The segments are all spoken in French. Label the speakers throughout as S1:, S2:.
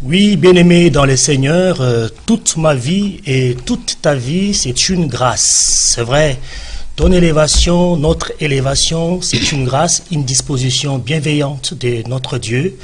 S1: Oui, bien-aimé dans le Seigneur, toute ma vie et toute ta vie, c'est une grâce. C'est vrai, ton élévation, notre élévation, c'est une grâce, une disposition bienveillante de notre Dieu.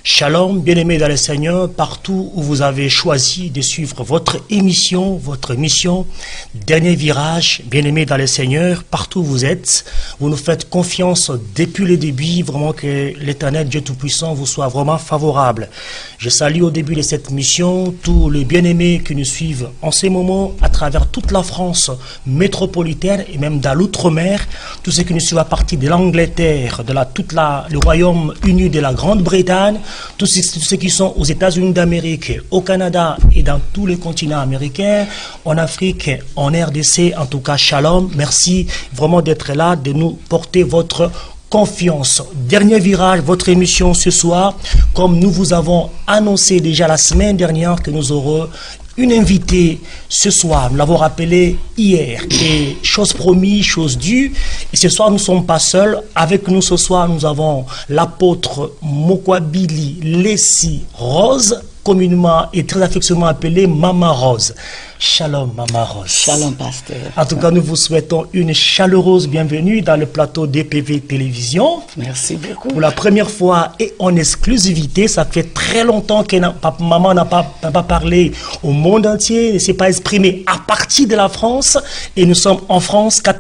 S1: Shalom, bien-aimé dans le Seigneur, partout où vous avez choisi de suivre votre émission, votre mission, dernier virage, bien-aimé dans le Seigneur, partout où vous êtes, vous nous faites confiance depuis le début, vraiment que l'Éternel Dieu Tout-Puissant vous soit vraiment favorable. Je salue au début de cette mission tous les bien-aimés qui nous suivent en ces moments à travers toute la France métropolitaine et même dans l'outre-mer, tous ceux qui nous suivent à partir de l'Angleterre, de le Royaume-Uni de la Grande-Bretagne, tous ceux qui sont aux États-Unis d'Amérique, au Canada et dans tous les continents américains, en Afrique, en RDC, en tout cas, shalom. Merci vraiment d'être là, de nous porter votre confiance. Dernier virage, votre émission ce soir, comme nous vous avons annoncé déjà la semaine dernière que nous aurons une invitée ce soir, nous l'avons rappelé hier, et chose promise, chose due, et ce soir nous ne sommes pas seuls, avec nous ce soir nous avons l'apôtre Mokwabili Lessi Rose, communément et très affectueusement appelée Mama Rose. Shalom Mama Rose.
S2: Shalom pasteur.
S1: En tout cas, nous vous souhaitons une chaleureuse bienvenue dans le plateau DPV Télévision.
S2: Merci beaucoup.
S1: Pour la première fois et en exclusivité, ça fait très longtemps que maman n'a pas parlé au monde entier, ne s'est pas exprimée à partir de la France. Et nous sommes en France, à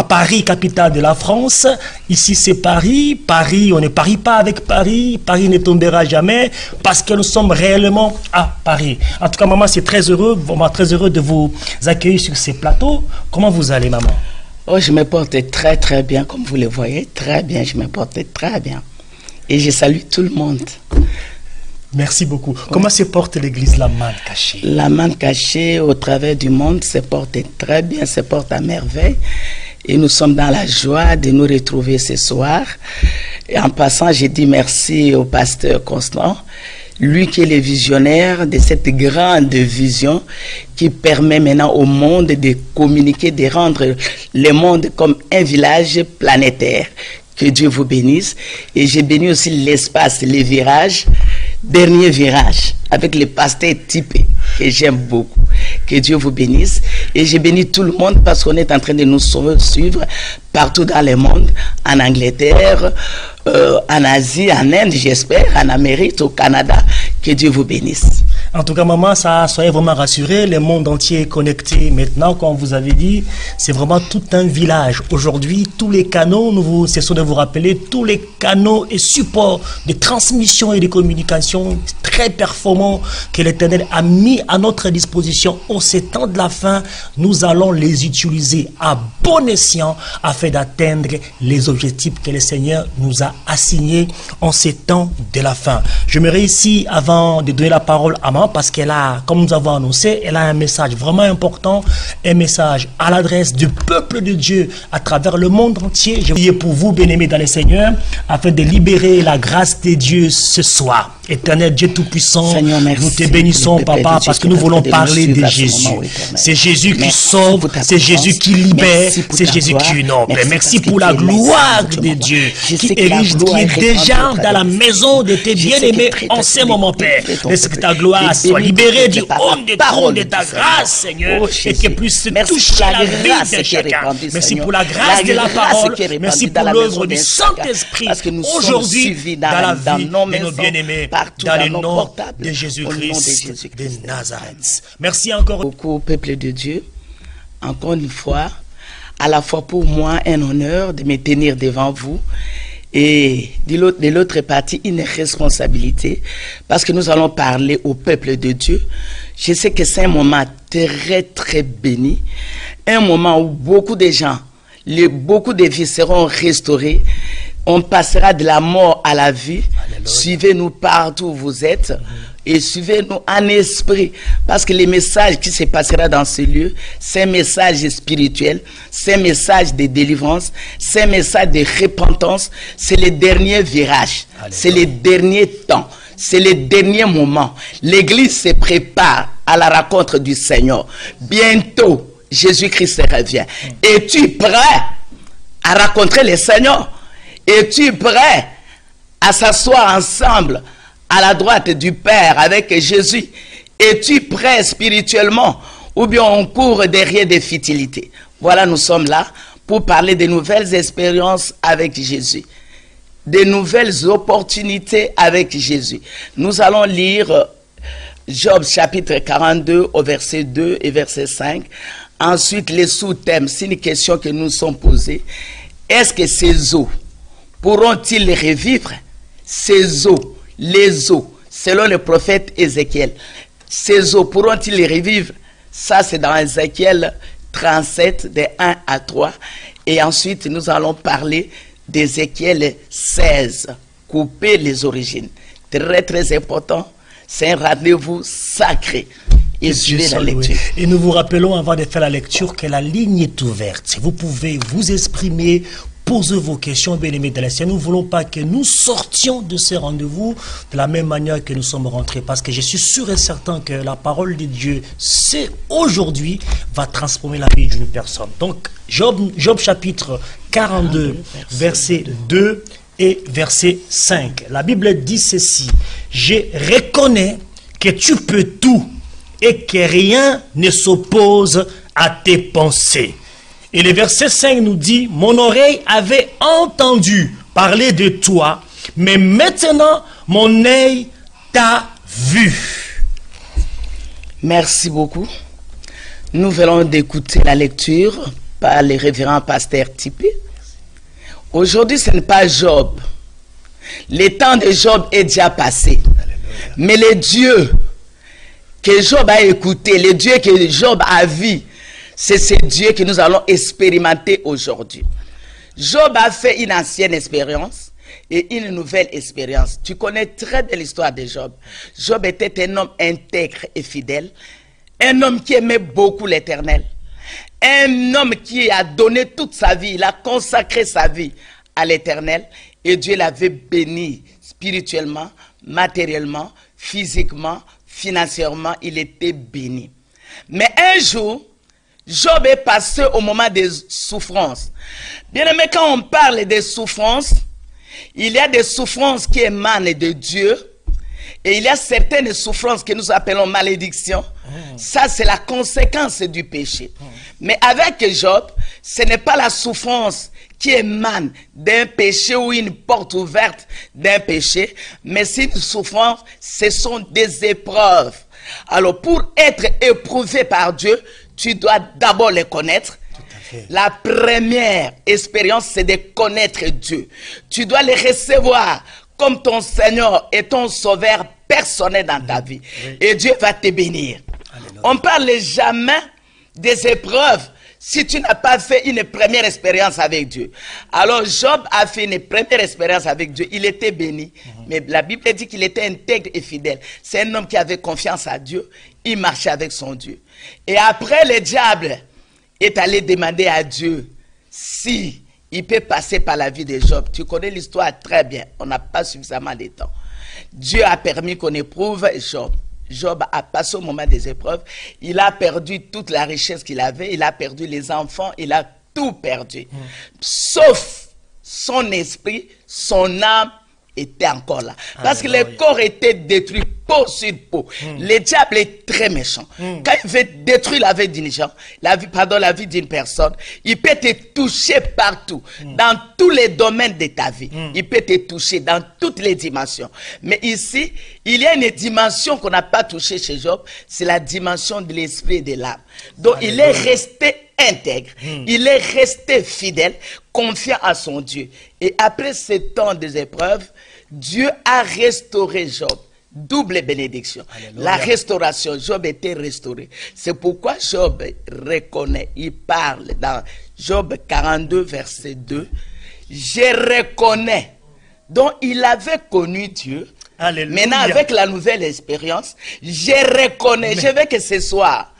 S1: Paris, capitale de la France. Ici, c'est Paris. Paris, on ne parie pas avec Paris. Paris ne tombera jamais parce que nous sommes réellement à Paris. En tout cas, maman, c'est très heureux de vous accueillir sur ces plateaux. Comment vous allez, maman?
S2: Oh, je me porte très très bien, comme vous le voyez, très bien, je me porte très bien. Et je salue tout le monde.
S1: Merci beaucoup. Ouais. Comment se porte l'église La Manne Cachée?
S2: La Manne Cachée, au travers du monde, se porte très bien, se porte à merveille. Et nous sommes dans la joie de nous retrouver ce soir. Et en passant, j'ai dit merci au pasteur Constant, lui qui est le visionnaire de cette grande vision qui permet maintenant au monde de communiquer, de rendre le monde comme un village planétaire. Que Dieu vous bénisse. Et j'ai béni aussi l'espace, les virages, dernier virage, avec les pasteurs typés, que j'aime beaucoup. Que Dieu vous bénisse. Et j'ai béni tout le monde parce qu'on est en train de nous suivre partout dans le monde, en Angleterre, en Asie, en Inde, j'espère, en Amérique, au Canada. Que Dieu vous bénisse.
S1: En tout cas, maman, soyez vraiment rassurés. Le monde entier est connecté maintenant, comme vous avez dit. C'est vraiment tout un village. Aujourd'hui, tous les canaux, nous cessons de vous rappeler, tous les canaux et supports de transmission et de communication très performants que l'Éternel a mis à notre disposition au ces temps de la fin. Nous allons les utiliser à bon escient afin d'atteindre les objectifs que le Seigneur nous a assignés en ces temps de la fin. J'aimerais ici, avant de donner la parole à maman, parce qu'elle a, comme nous avons annoncé, elle a un message vraiment important, un message à l'adresse du peuple de Dieu à travers le monde entier. Je prie pour vous, bien-aimés dans le Seigneur, afin de libérer la grâce de Dieu ce soir. Éternel Dieu Tout-Puissant,
S2: Seigneur,
S1: nous te bénissons, papa, parce que nous voulons parler de Jésus. C'est Jésus qui sauve, c'est Jésus qui libère, c'est Jésus qui unit. Merci pour la gloire de Dieu qui est déjà dans la maison de tes bien-aimés en ce moment, Père. Laisse que ta gloire soit libérée du haut de trône de ta grâse, Seigneur, et que puisse toucher la vie de chacun. Merci pour la grâce de la parole. Merci pour l'œuvre du Saint-Esprit aujourd'hui dans la vie de nos bien-aimés. Dans le nom de Jésus-Christ de Nazareth. Merci encore
S2: beaucoup au peuple de Dieu. Encore une fois, à la fois pour moi un honneur de me tenir devant vous et de l'autre partie une responsabilité parce que nous allons parler au peuple de Dieu. Je sais que c'est un moment très très béni, un moment où beaucoup de gens, beaucoup de vies seront restaurées. On passera de la mort à la vie. Suivez-nous partout où vous êtes et suivez-nous en esprit. Parce que les messages qui se passera dans ce lieu, c'est un message spirituel, c'est un message de délivrance, c'est un message de repentance. C'est le dernier virage, c'est le dernier temps, c'est le dernier moment. L'Église se prépare à la rencontre du Seigneur. Bientôt, Jésus-Christ revient. Es-tu prêt à rencontrer le Seigneur? Es-tu prêt à s'asseoir ensemble à la droite du Père avec Jésus? Es-tu prêt spirituellement ou bien on court derrière des futilités? Voilà, nous sommes là pour parler des nouvelles expériences avec Jésus, des nouvelles opportunités avec Jésus. Nous allons lire Job chapitre 42 au verset 2 et verset 5. Ensuite, les sous-thèmes, c'est une question que nous sommes posées. Est-ce que ces eaux pourront-ils revivre? Ces eaux, les eaux, selon le prophète Ézéchiel, ces eaux pourront-ils revivre? Ça, c'est dans Ézéchiel 37, de 1 à 3. Et ensuite, nous allons parler d'Ézéchiel 16, couper les origines. Très, très important. C'est un rendez-vous sacré. Et suivez la lecture.
S1: Et nous vous rappelons, avant de faire la lecture, que la ligne est ouverte. Vous pouvez vous exprimer, poser vos questions, bien-aimés de la Seigneur. Nous ne voulons pas que nous sortions de ces rendez-vous de la même manière que nous sommes rentrés. Parce que je suis sûr et certain que la parole de Dieu, c'est aujourd'hui, va transformer la vie d'une personne. Donc, Job chapitre 42, verset 2 et verset 5. La Bible dit ceci: je reconnais que tu peux tout et que rien ne s'oppose à tes pensées. Et le verset 5 nous dit: mon oreille avait entendu parler de toi, mais maintenant mon œil t'a vu.
S2: Merci beaucoup. Nous venons d'écouter la lecture par le révérend pasteur Tipé. Aujourd'hui, ce n'est pas Job. Le temps de Job est déjà passé. Mais le Dieu que Job a écouté, le Dieu que Job a vu, c'est ce Dieu que nous allons expérimenter aujourd'hui. Job a fait une ancienne expérience et une nouvelle expérience. Tu connais très bien l'histoire de Job. Job était un homme intègre et fidèle, un homme qui aimait beaucoup l'Éternel, un homme qui a donné toute sa vie, il a consacré sa vie à l'Éternel et Dieu l'avait béni spirituellement, matériellement, physiquement, financièrement, il était béni. Mais un jour, Job est passé au moment des souffrances. Bien aimé, quand on parle des souffrances, il y a des souffrances qui émanent de Dieu et il y a certaines souffrances que nous appelons malédictions. Ça, c'est la conséquence du péché. Mais avec Job, ce n'est pas la souffrance qui émane d'un péché ou une porte ouverte d'un péché, mais c'est une souffrance, ce sont des épreuves. Alors, pour être éprouvé par Dieu, tu dois d'abord les connaître. La première expérience, c'est de connaître Dieu. Tu dois les recevoir comme ton Seigneur et ton Sauveur personnel dans ta vie. Et Dieu va te bénir. Alléluia. On ne parle jamais des épreuves si tu n'as pas fait une première expérience avec Dieu. Alors Job a fait une première expérience avec Dieu. Il était béni. Mais la Bible dit qu'il était intègre et fidèle. C'est un homme qui avait confiance à Dieu. Il marchait avec son Dieu. Et après, le diable est allé demander à Dieu si il peut passer par la vie de Job. Tu connais l'histoire très bien. On n'a pas suffisamment de temps. Dieu a permis qu'on éprouve Job. Job a passé au moment des épreuves. Il a perdu toute la richesse qu'il avait. Il a perdu les enfants. Il a tout perdu. Sauf son esprit, son âme était encore là. Parce que le corps était détruit peau sur peau. Le diable est très méchant. Quand il veut détruire la vie d'une gens, la vie d'une personne, il peut te toucher partout, dans tous les domaines de ta vie. Il peut te toucher dans toutes les dimensions. Mais ici, il y a une dimension qu'on n'a pas touchée chez Job, c'est la dimension de l'esprit et de l'âme. Donc il est resté intègre, il est resté fidèle, confiant à son Dieu. Et après ce temps des épreuves, Dieu a restauré Job. Double bénédiction. Alléluia. La restauration, Job était restauré. C'est pourquoi Job reconnaît, il parle dans Job 42, verset 2. Je reconnais. Donc il avait connu Dieu. Alléluia. Maintenant avec la nouvelle expérience, je reconnais. Je veux que ce soir,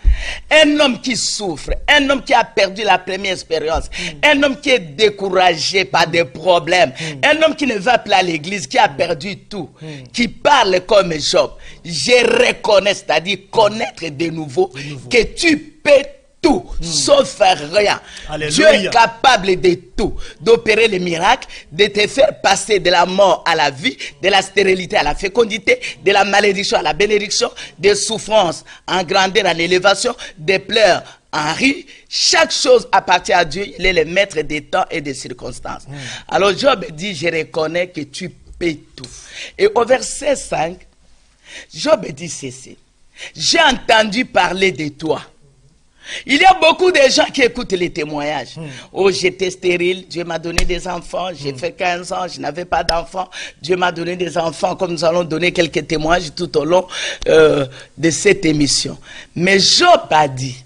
S2: un homme qui souffre, un homme qui a perdu la première expérience, un homme qui est découragé par des problèmes, un homme qui ne va plus à l'église, qui a perdu tout, qui parle comme Job. Je reconnais, c'est-à-dire connaître de nouveau que tu peux tout, sauf rien.
S1: Alléluia.
S2: Dieu est capable de tout, d'opérer les miracles, de te faire passer de la mort à la vie, de la stérilité à la fécondité, de la malédiction à la bénédiction, des souffrances en grandeur, en élévation, des pleurs en rire. Chaque chose appartient à Dieu. Il est le maître des temps et des circonstances. Alors Job dit, je reconnais que tu peux tout. Et au verset 5, Job dit ceci. J'ai entendu parler de toi. Il y a beaucoup de gens qui écoutent les témoignages. Oh, j'étais stérile, Dieu m'a donné des enfants, j'ai fait 15 ans, je n'avais pas d'enfants, Dieu m'a donné des enfants, comme nous allons donner quelques témoignages tout au long de cette émission. Mais Job a dit,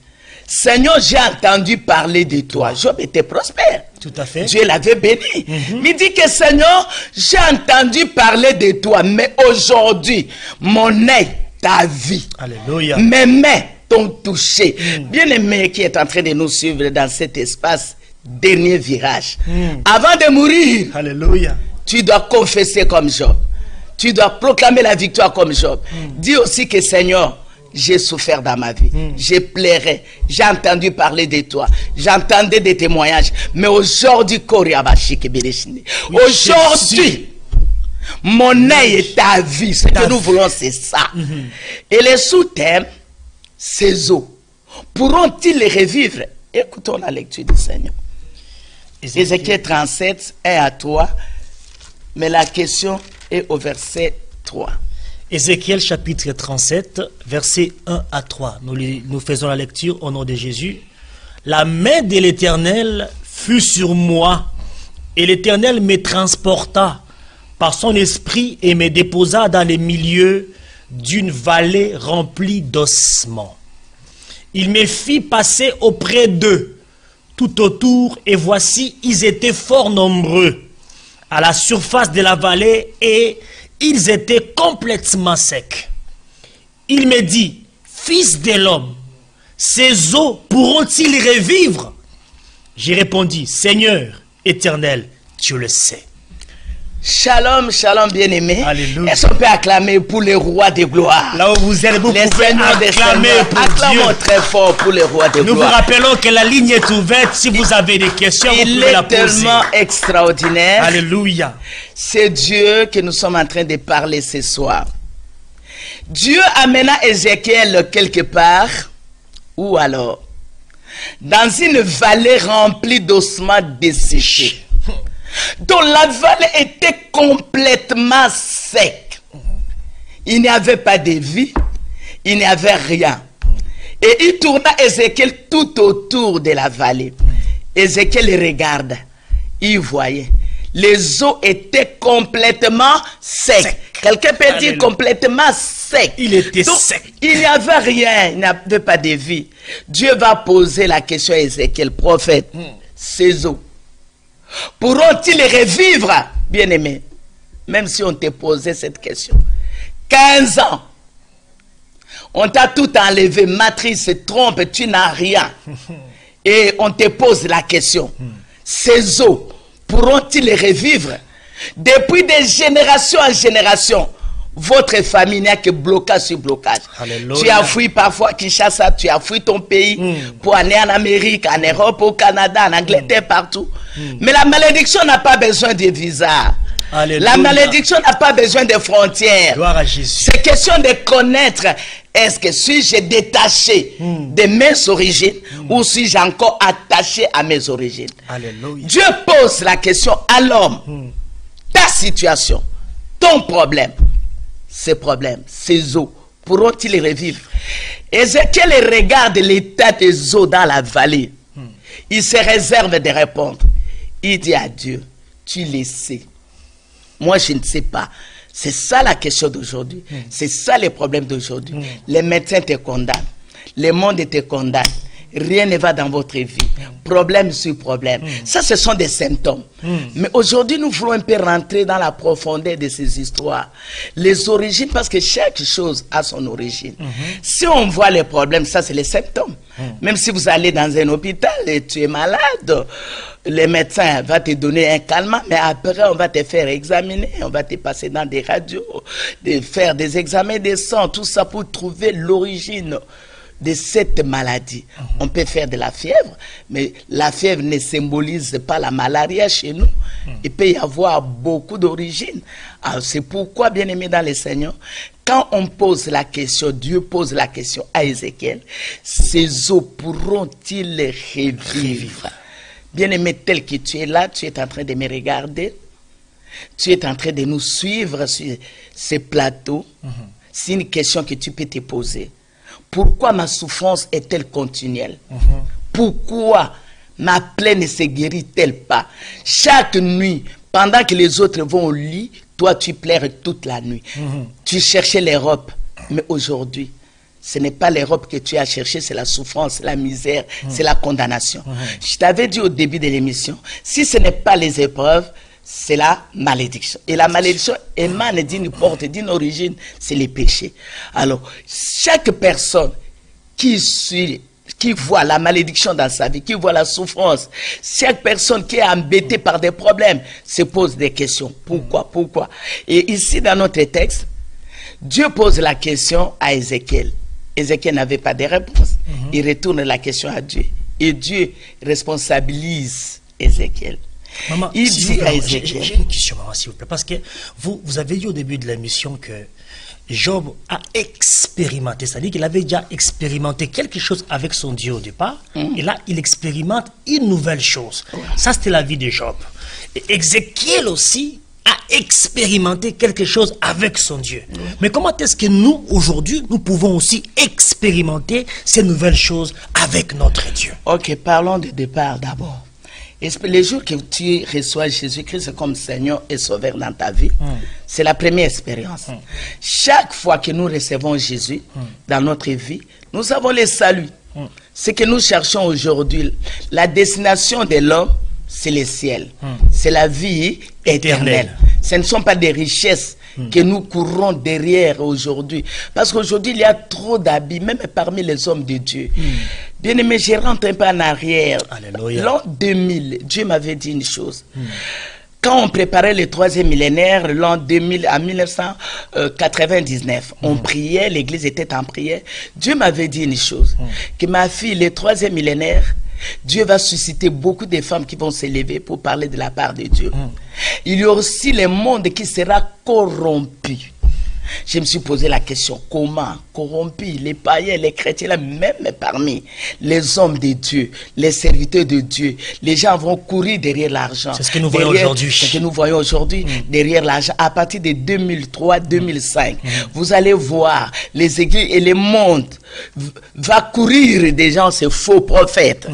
S2: Seigneur, j'ai entendu parler de toi. Job était prospère.
S1: Tout à fait.
S2: Dieu l'avait béni. Il dit que Seigneur, j'ai entendu parler de toi, mais aujourd'hui, mon œil t'a vu.
S1: Alléluia.
S2: Mes mains t'ont touché. Bien-aimé qui est en train de nous suivre dans cet espace, dernier virage. Avant de mourir,
S1: Alléluia.
S2: tu dois confesser comme Job. Tu dois proclamer la victoire comme Job. Dis aussi que Seigneur, j'ai souffert dans ma vie. J'ai pleuré. J'ai entendu parler de toi. J'entendais des témoignages. Mais aujourd'hui, aujourd'hui, mon œil est à vie. Ce que nous voulons, c'est ça. Et les sous-thèmes, ces eaux, pourront-ils les revivre? Écoutons la lecture du Seigneur. Ézéchiel 37, 1 à 3. Mais la question est au verset 3.
S1: Ézéchiel chapitre 37, versets 1 à 3. Nous faisons la lecture au nom de Jésus. La main de l'Éternel fut sur moi, et l'Éternel me transporta par son esprit et me déposa dans les milieux d'une vallée remplie d'ossements. Il me fit passer auprès d'eux, tout autour, et voici, ils étaient fort nombreux à la surface de la vallée, et ils étaient complètement secs. Il me dit, fils de l'homme, ces eaux pourront-ils revivre? J'ai répondu, Seigneur éternel, tu le sais.
S2: Shalom, shalom bien-aimé.
S1: Alléluia.
S2: Est-ce qu'on peut acclamer pour le roi de gloire?
S1: Là où vous êtes, vous
S2: Les
S1: pouvez
S2: seigneurs des
S1: acclamer
S2: seigneurs.
S1: pour
S2: Acclamons
S1: Dieu.
S2: très fort pour le roi de
S1: Nous vous
S2: gloire.
S1: rappelons que la ligne est ouverte. Si vous avez des questions, vous
S2: Il
S1: pouvez la
S2: est
S1: poser.
S2: tellement extraordinaire.
S1: Alléluia.
S2: C'est Dieu que nous sommes en train de parler ce soir. Dieu amena Ézéchiel quelque part, ou alors, dans une vallée remplie d'ossements desséchés, dont la vallée était complètement sec. Il n'y avait pas de vie, il n'y avait rien. Et il tourna Ézéchiel tout autour de la vallée. Ézéchiel regarde, il voyait. Les eaux étaient complètement secs. Quelqu'un peut dire complètement sec.
S1: Il était
S2: Donc,
S1: sec.
S2: il n'y avait rien, il n'y avait pas de vie. Dieu va poser la question à Ézéchiel, prophète, ces eaux pourront-ils revivre, bien-aimé? Même si on te posait cette question. 15 ans. On t'a tout enlevé, matrice, trompe, tu n'as rien. Et on te pose la question. Ces eaux pourront-ils revivre? Depuis des générations en génération, votre famille n'a que blocage sur blocage.
S1: Alléluia.
S2: Tu as fui parfois Kinshasa, tu as fui ton pays pour aller en Amérique, en Europe, au Canada, en Angleterre, partout. Mais la malédiction n'a pas besoin de visa.
S1: Alléluia.
S2: La malédiction n'a pas besoin de frontières.
S1: Gloire à Jésus.
S2: C'est question de connaître, est-ce que suis-je détaché de mes origines ou suis-je encore attaché à mes origines?
S1: Alléluia.
S2: Dieu pose la question à l'homme. Ta situation, ton problème, ces problèmes, ces eaux, pourront-ils revivre? Ézéchiel regarde l'état des eaux dans la vallée. Il se réserve de répondre. Il dit à Dieu, tu le sais. Moi, je ne sais pas. C'est ça la question d'aujourd'hui. C'est ça les problèmes d'aujourd'hui. Les médecins te condamnent. Le monde te condamne. Rien ne va dans votre vie. Problème sur problème. Ça, ce sont des symptômes. Mais aujourd'hui, nous voulons un peu rentrer dans la profondeur de ces histoires. Les origines, parce que chaque chose a son origine. Si on voit les problèmes, ça, c'est les symptômes. Même si vous allez dans un hôpital et tu es malade, le médecin va te donner un calmant, mais après, on va te faire examiner, on va te passer dans des radios, de faire des examens de sang, tout ça pour trouver l'origine de cette maladie. On peut faire de la fièvre, mais la fièvre ne symbolise pas la malaria chez nous. Il peut y avoir beaucoup d'origines. C'est pourquoi, bien aimé dans le Seigneur, quand on pose la question, Dieu pose la question à Ézéchiel, ces os pourront-ils revivre? Bien aimé, tel que tu es là, tu es en train de me regarder, tu es en train de nous suivre sur ces plateaux. C'est une question que tu peux te poser. Pourquoi ma souffrance est-elle continuelle? Pourquoi ma plaie ne se guérit-elle pas? Chaque nuit, pendant que les autres vont au lit, toi tu pleures toute la nuit. Tu cherchais l'Europe, mais aujourd'hui, ce n'est pas l'Europe que tu as cherché, c'est la souffrance, la misère, c'est la condamnation. Je t'avais dit au début de l'émission, si ce n'est pas les épreuves, c'est la malédiction. Et la malédiction émane d'une porte, d'une origine, c'est les péchés. Alors, chaque personne qui voit la malédiction dans sa vie, qui voit la souffrance, chaque personne qui est embêtée par des problèmes, se pose des questions. Pourquoi? Pourquoi? Et ici, dans notre texte, Dieu pose la question à Ézéchiel. Ézéchiel n'avait pas de réponse. Il retourne la question à Dieu. Et Dieu responsabilise Ézéchiel.
S1: Maman,
S2: il dit à
S1: Ézéchiel. J'ai une question, maman, s'il vous plaît. Parce que vous avez dit au début de l'émission que Job a expérimenté, c'est-à-dire qu'il avait déjà expérimenté quelque chose avec son Dieu au départ, et là, il expérimente une nouvelle chose. Ça, c'était la vie de Job. Et Ézéchiel aussi a expérimenté quelque chose avec son Dieu. Mais comment est-ce que nous, aujourd'hui, nous pouvons aussi expérimenter ces nouvelles choses avec notre Dieu?
S2: Ok, parlons du départ d'abord. Les jours que tu reçois Jésus-Christ comme Seigneur et Sauveur dans ta vie, c'est la première expérience. Chaque fois que nous recevons Jésus dans notre vie, nous avons le salut. Ce que nous cherchons aujourd'hui, la destination de l'homme, c'est le ciel. C'est la vie éternelle. Ce ne sont pas des richesses que nous courons derrière aujourd'hui. Parce qu'aujourd'hui, il y a trop d'habits, même parmi les hommes de Dieu. Bien aimé, je rentre un peu en arrière. L'an 2000, Dieu m'avait dit une chose. Quand on préparait le 3e millénaire, l'an 2000 à 1999, on priait, l'église était en prière. Dieu m'avait dit une chose, que ma fille, le 3e millénaire, Dieu va susciter beaucoup de femmes qui vont s'élever pour parler de la part de Dieu. Il y a aussi le monde qui sera corrompu. Je me suis posé la question, comment corrompu les païens, les chrétiens, même parmi les hommes de Dieu, les serviteurs de Dieu, les gens vont courir derrière l'argent.
S1: C'est ce que nous voyons aujourd'hui.
S2: C'est ce que nous voyons aujourd'hui, derrière l'argent. À partir de 2003-2005, vous allez voir les églises et le monde va courir des gens, ces faux prophètes,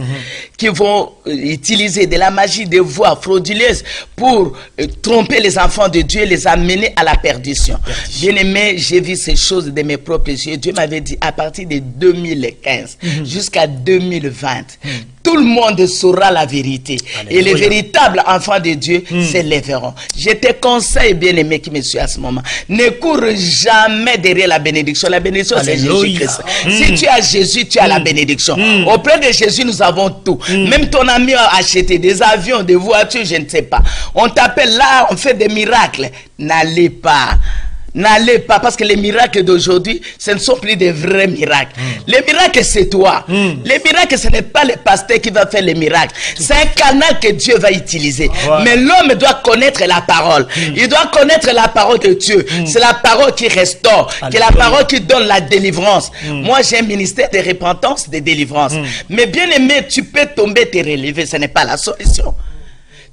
S2: qui vont utiliser de la magie, des voix frauduleuses pour tromper les enfants de Dieu et les amener à la perdition. Bien aimé, j'ai vu ces choses de mes propres yeux. Dieu m'avait dit à partir de 2015 jusqu'à 2020, tout le monde saura la vérité. Alléluia. Et les véritables enfants de Dieu s'élèveront. Je te conseille, bien aimé qui me suit à ce moment, ne cours jamais derrière la bénédiction. La bénédiction, c'est Jésus-Christ. Si tu as Jésus, tu as la bénédiction. Auprès de Jésus, nous avons tout. Même ton ami a acheté des avions, des voitures, je ne sais pas. On t'appelle là, on fait des miracles. N'allez pas. N'allez pas, parce que les miracles d'aujourd'hui, ce ne sont plus des vrais miracles. Les miracles, c'est toi. Les miracles, ce n'est pas le pasteur qui va faire les miracles. C'est un canal que Dieu va utiliser. Mais l'homme doit connaître la parole. Il doit connaître la parole de Dieu. C'est la parole qui restaure, c'est la parole qui donne la délivrance. Moi, j'ai un ministère de repentance, de délivrance. Mais bien aimé, tu peux tomber, te relever. Ce n'est pas la solution.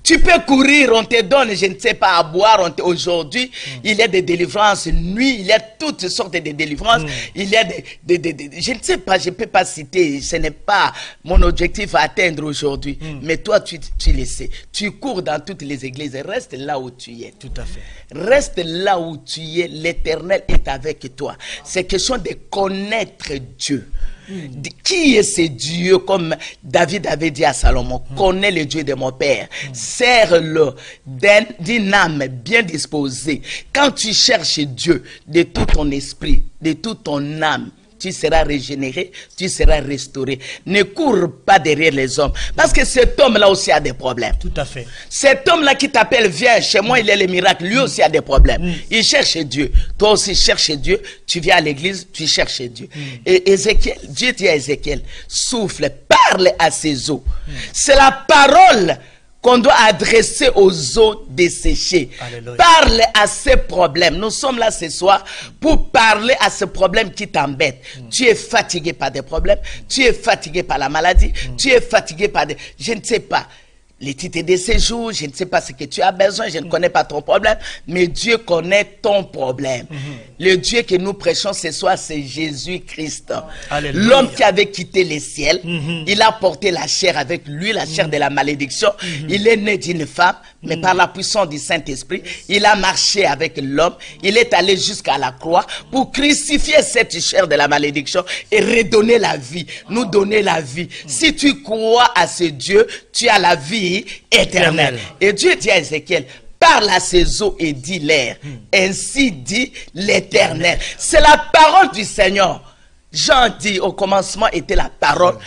S2: Tu peux courir, on te donne, je ne sais pas, à boire. Aujourd'hui, il y a des délivrances nuit, il y a toutes sortes de délivrances. Il y a je ne sais pas, je ne peux pas citer, ce n'est pas mon objectif à atteindre aujourd'hui. Mais toi, tu le sais. Tu cours dans toutes les églises, reste là où tu es.
S1: Tout à fait.
S2: Reste là où tu es, l'Éternel est avec toi. C'est question de connaître Dieu. Qui est ce Dieu, comme David avait dit à Salomon, connais le Dieu de mon père, sers-le d'une âme bien disposée. Quand tu cherches Dieu de tout ton esprit, de toute ton âme, tu seras régénéré, tu seras restauré. Ne cours pas derrière les hommes. Parce que cet homme-là aussi a des problèmes.
S1: Tout à fait.
S2: Cet homme-là qui t'appelle, viens chez moi, il est le miracle. Lui aussi a des problèmes. Il cherche Dieu. Toi aussi cherche Dieu. Tu viens à l'église, tu cherches Dieu. Et Ézéchiel, Dieu dit à Ézéchiel, souffle, parle à ces eaux. C'est la parole qu'on doit adresser aux eaux desséchées.
S1: Alléluia.
S2: Parle à ces problèmes. Nous sommes là ce soir pour parler à ce problème qui t'embête. Tu es fatigué par des problèmes, tu es fatigué par la maladie, tu es fatigué par des... Je ne sais pas. Les titres de séjour, je ne sais pas ce que tu as besoin, je ne connais pas ton problème, mais Dieu connaît ton problème. Le Dieu que nous prêchons ce soir, c'est Jésus-Christ. L'homme qui avait quitté les ciels, il a porté la chair avec lui, la chair de la malédiction. Il est né d'une femme, mais par la puissance du Saint-Esprit, il a marché avec l'homme, il est allé jusqu'à la croix pour crucifier cette chair de la malédiction et redonner la vie, nous donner la vie. Si tu crois à ce Dieu, tu as la vie éternelle. Et Dieu dit à Ézéchiel, parle à ces eaux et dis-leur, ainsi dit l'Éternel. C'est la parole du Seigneur. Jean dit, au commencement était la parole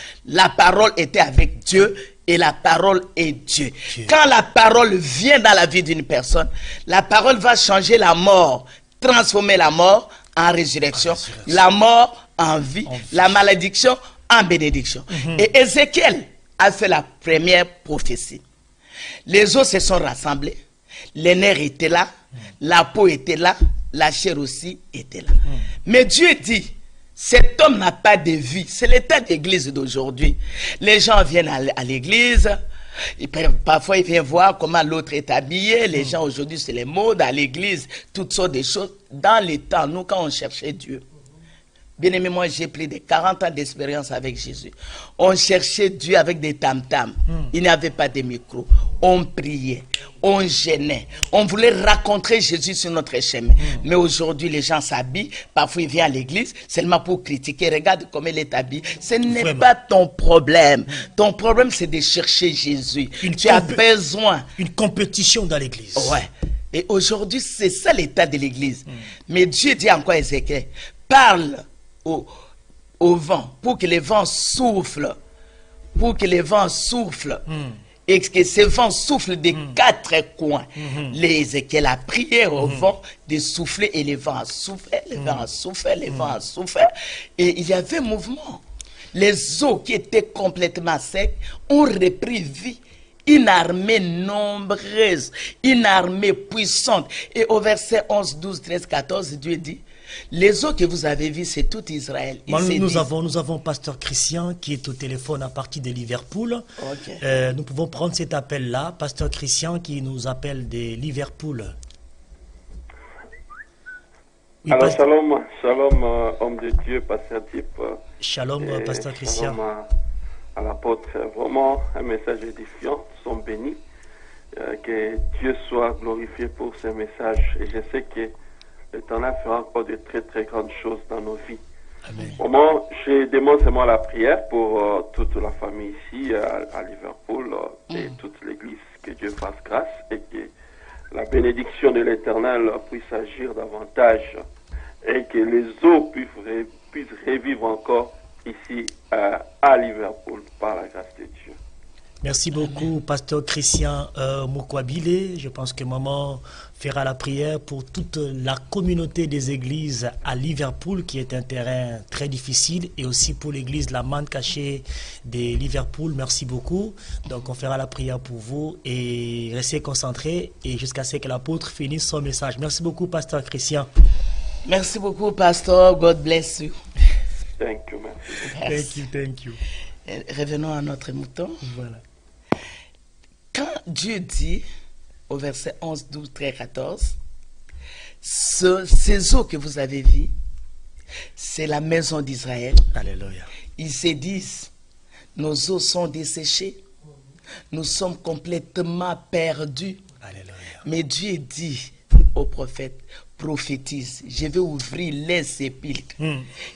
S2: était avec Dieu, et la parole est Dieu. Quand la parole vient dans la vie d'une personne, la parole va changer la mort, transformer la mort en résurrection, la mort en vie, la malédiction en bénédiction. Et Ézéchiel a fait la première prophétie. Les os se sont rassemblés, les nerfs étaient là, la peau était là, la chair aussi était là. Mais Dieu dit, cet homme n'a pas de vie. C'est l'état d'église d'aujourd'hui. Les gens viennent à l'église, parfois ils viennent voir comment l'autre est habillé. Les gens aujourd'hui, c'est les modes à l'église, toutes sortes de choses. Dans les temps, nous, quand on cherchait Dieu, bien aimé, moi j'ai plus de 40 ans d'expérience avec Jésus. On cherchait Dieu avec des tam-tams. Il n'y avait pas de micro. On priait, on gênait. On voulait rencontrer Jésus sur notre chemin. Mais aujourd'hui, les gens s'habillent. Parfois, ils viennent à l'église seulement pour critiquer. Regarde comment il est habillé. Ce n'est pas ton problème. Ton problème, c'est de chercher Jésus. Tu as besoin.
S1: Une compétition dans l'église.
S2: Ouais. Et aujourd'hui, c'est ça l'état de l'église. Mais Dieu dit encore à Ézéchiel, parle au vent, pour que les vents soufflent, et que ce vent souffle des quatre coins. Ézéchiel a prié au vent de souffler, et les vents a soufflé, les vents a soufflé, les vents a soufflé, et il y avait mouvement. Les eaux qui étaient complètement secs ont repris vie. Une armée nombreuse, une armée puissante. Et au verset 11, 12, 13, 14, Dieu dit, les eaux que vous avez vues, c'est tout Israël.
S1: Nous avons pasteur Christian qui est au téléphone à partir de Liverpool. Nous pouvons prendre cet appel-là. Pasteur Christian qui nous appelle de Liverpool.
S3: Oui, alors, shalom, homme de Dieu, pasteur Type.
S1: Shalom, pasteur Christian.
S3: Shalom à l'apôtre. Vraiment un message édifiant. Nous sommes bénis. Que Dieu soit glorifié pour ce message. Et je sais que l'Éternel fera encore de très très grandes choses dans nos vies.
S1: Amen.
S3: Vraiment, je demande seulement la prière pour toute la famille ici à Liverpool et toute l'église. Que Dieu fasse grâce et que la bénédiction de l'Éternel puisse agir davantage et que les eaux puissent revivre encore ici à Liverpool par la grâce de Dieu.
S1: Merci beaucoup, pasteur Christian Mukwabile. Je pense que maman fera la prière pour toute la communauté des églises à Liverpool, qui est un terrain très difficile, et aussi pour l'église La Manne Cachée de Liverpool. Merci beaucoup. Donc on fera la prière pour vous et restez concentrés et jusqu'à ce que l'apôtre finisse son message. Merci beaucoup, pasteur Christian.
S2: Merci beaucoup, pasteur. God bless you.
S3: Thank you, merci.
S1: Thank you.
S2: Revenons à notre mouton.
S1: Voilà.
S2: Quand Dieu dit, au verset 11, 12, 13, 14, ces eaux que vous avez vues, c'est la maison d'Israël.
S1: Alléluia.
S2: Ils se disent, nos eaux sont desséchées, nous sommes complètement perdus.
S1: Alléluia.
S2: Mais Dieu dit au prophète, prophétise, je vais ouvrir les sépulcres.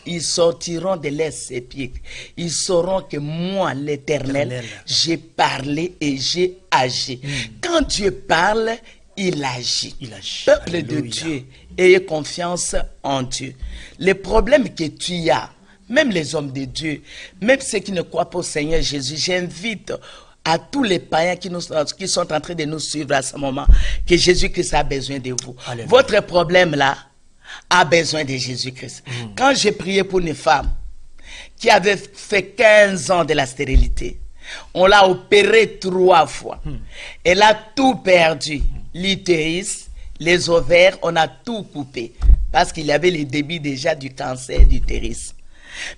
S2: Ils sortiront de les sépulcres. Ils sauront que moi, l'Éternel, j'ai parlé et j'ai agi. Quand Dieu parle, il agit. Peuple de Dieu, ayez confiance en Dieu. Les problèmes que tu as, même les hommes de Dieu, même ceux qui ne croient pas au Seigneur Jésus, j'invite à tous les païens qui sont en train de nous suivre à ce moment, que Jésus-Christ a besoin de vous.
S1: Alléluia.
S2: Votre problème là a besoin de Jésus-Christ. Quand j'ai prié pour une femme qui avait fait 15 ans de la stérilité, on l'a opérée 3 fois. Elle a tout perdu. L'utérus, les ovaires, on a tout coupé. Parce qu'il y avait le début déjà du cancer d'utérus.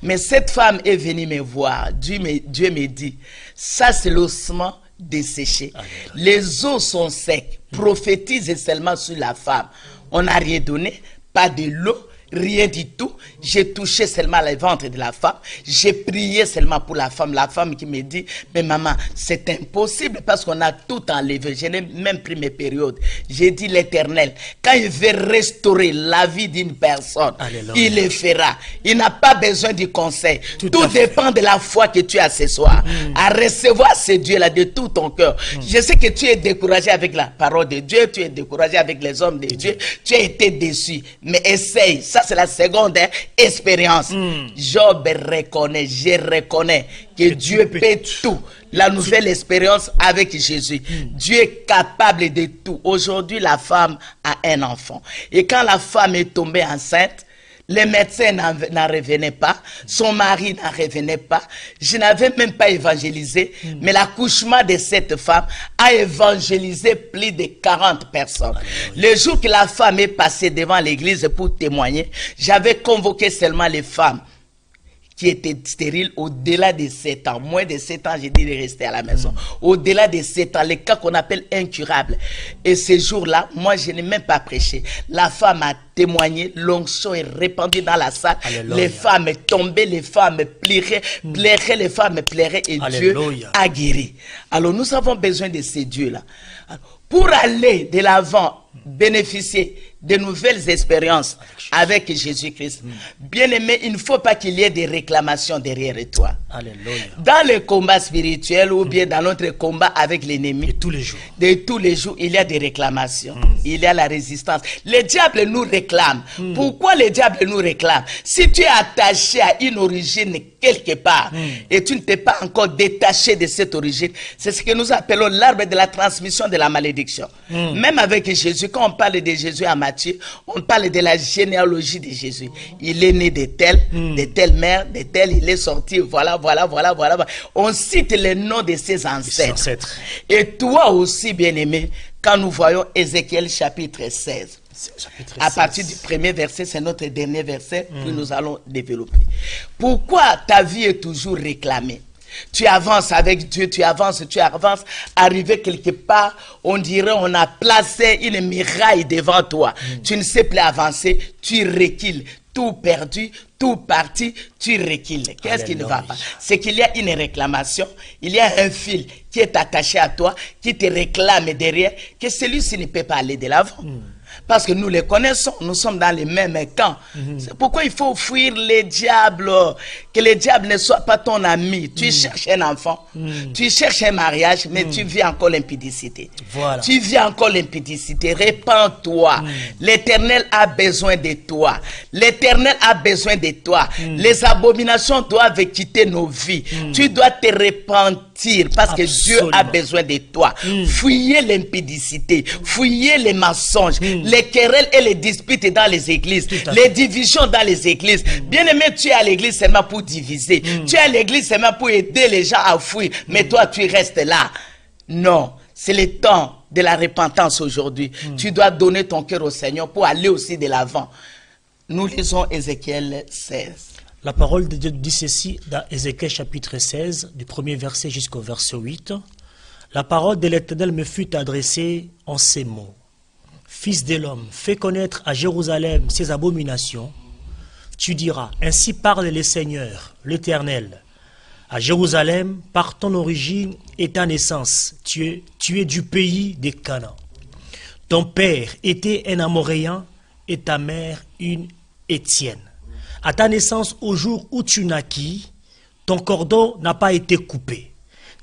S2: Mais cette femme est venue me voir. Dieu me dit, ça c'est l'ossement desséché. Les os sont secs. Prophétise seulement sur la femme. On n'a rien donné, pas de l'eau, rien du tout. J'ai touché seulement le ventre de la femme. J'ai prié seulement pour la femme qui me dit, mais maman, c'est impossible parce qu'on a tout enlevé. Je n'ai même pris mes périodes. J'ai dit l'Éternel, quand il veut restaurer la vie d'une personne,
S1: Alléluia.
S2: il le fera. Il n'a pas besoin du conseil.
S1: Tout
S2: Tout dépend de la foi que tu as ce soir. À recevoir ce Dieu-là de tout ton cœur. Je sais que tu es découragé avec la parole de Dieu, tu es découragé avec les hommes de Dieu, tu as été déçu. Mais essaye. Ça, c'est la seconde expérience. Job reconnaît, je reconnais que Dieu peut tout. La nouvelle expérience avec Jésus. Dieu est capable de tout. Aujourd'hui, la femme a un enfant. Et quand la femme est tombée enceinte, les médecins n'en revenaient pas, son mari n'en revenait pas. Je n'avais même pas évangélisé, mais l'accouchement de cette femme a évangélisé plus de 40 personnes. Le jour que la femme est passée devant l'église pour témoigner, j'avais convoqué seulement les femmes qui étaient stériles au-delà de 7 ans. Moins de 7 ans, j'ai dit de rester à la maison. Au-delà de 7 ans, les cas qu'on appelle incurables. Et ces jours-là, moi, je n'ai même pas prêché. La femme a témoigné, l'onction est répandue dans la salle.
S1: Alléluia.
S2: Les femmes tombaient, les femmes pleuraient, les femmes pleuraient et
S1: Alléluia.
S2: Dieu a guéri. Alors, nous avons besoin de ces dieux-là. Pour aller de l'avant, bénéficier de nouvelles expériences avec Jésus-Christ. Bien-aimé, il ne faut pas qu'il y ait des réclamations derrière toi.
S1: Alléluia.
S2: Dans le combat spirituel ou bien dans notre combat avec l'ennemi,
S1: Et tous les jours.
S2: de tous les jours, il y a des réclamations. Il y a la résistance. Le diable nous réclame. Pourquoi le diable nous réclame? Si tu es attaché à une origine quelque part et tu ne t'es pas encore détaché de cette origine, c'est ce que nous appelons l'arbre de la transmission de la malédiction. Même avec Jésus, quand on parle de Jésus à Matthieu, on parle de la généalogie de Jésus. Il est né de telle mère, de telle, il est sorti, voilà. On cite les noms de ses ancêtres. Et toi aussi, bien-aimé, quand nous voyons Ézéchiel chapitre 16, à partir du premier verset, c'est notre dernier verset que nous allons développer. Pourquoi ta vie est toujours réclamée? Tu avances avec Dieu, tu avances, arrivé quelque part, on dirait on a placé une muraille devant toi. Tu ne sais plus avancer, tu recules. Tout perdu, tout parti, tu recules. Qu'est-ce qui ne va pas? C'est qu'il y a une réclamation, il y a un fil qui est attaché à toi, qui te réclame derrière, que celui-ci ne peut pas aller de l'avant. Parce que nous les connaissons, nous sommes dans les mêmes camps. C'est pourquoi il faut fuir les diables. Que les diables ne soient pas ton ami. Tu cherches un enfant, tu cherches un mariage, mais tu vis encore l'impudicité.
S1: Voilà.
S2: Tu vis encore l'impudicité. Répands-toi. L'Éternel a besoin de toi. L'Éternel a besoin de toi. Les abominations doivent quitter nos vies. Tu dois te repentir parce que Dieu a besoin de toi. Fuyez l'impudicité. Fuyez les mensonges. Les querelles et les disputes dans les églises, les divisions dans les églises. Bien-aimé, tu es à l'église seulement pour diviser. Tu es à l'église seulement pour aider les gens à fuir. Mais toi, tu restes là. Non, c'est le temps de la repentance aujourd'hui. Tu dois donner ton cœur au Seigneur pour aller aussi de l'avant. Nous lisons Ézéchiel 16.
S1: La parole de Dieu dit ceci dans Ézéchiel chapitre 16, du premier verset jusqu'au verset 8. La parole de l'Éternel me fut adressée en ces mots. Fils de l'homme, fais connaître à Jérusalem ses abominations. Tu diras, ainsi parle le Seigneur, l'Éternel. À Jérusalem, par ton origine et ta naissance, tu es du pays des Canaan. Ton père était un Amoréen et ta mère une Étienne. À ta naissance, au jour où tu naquis, ton cordon n'a pas été coupé.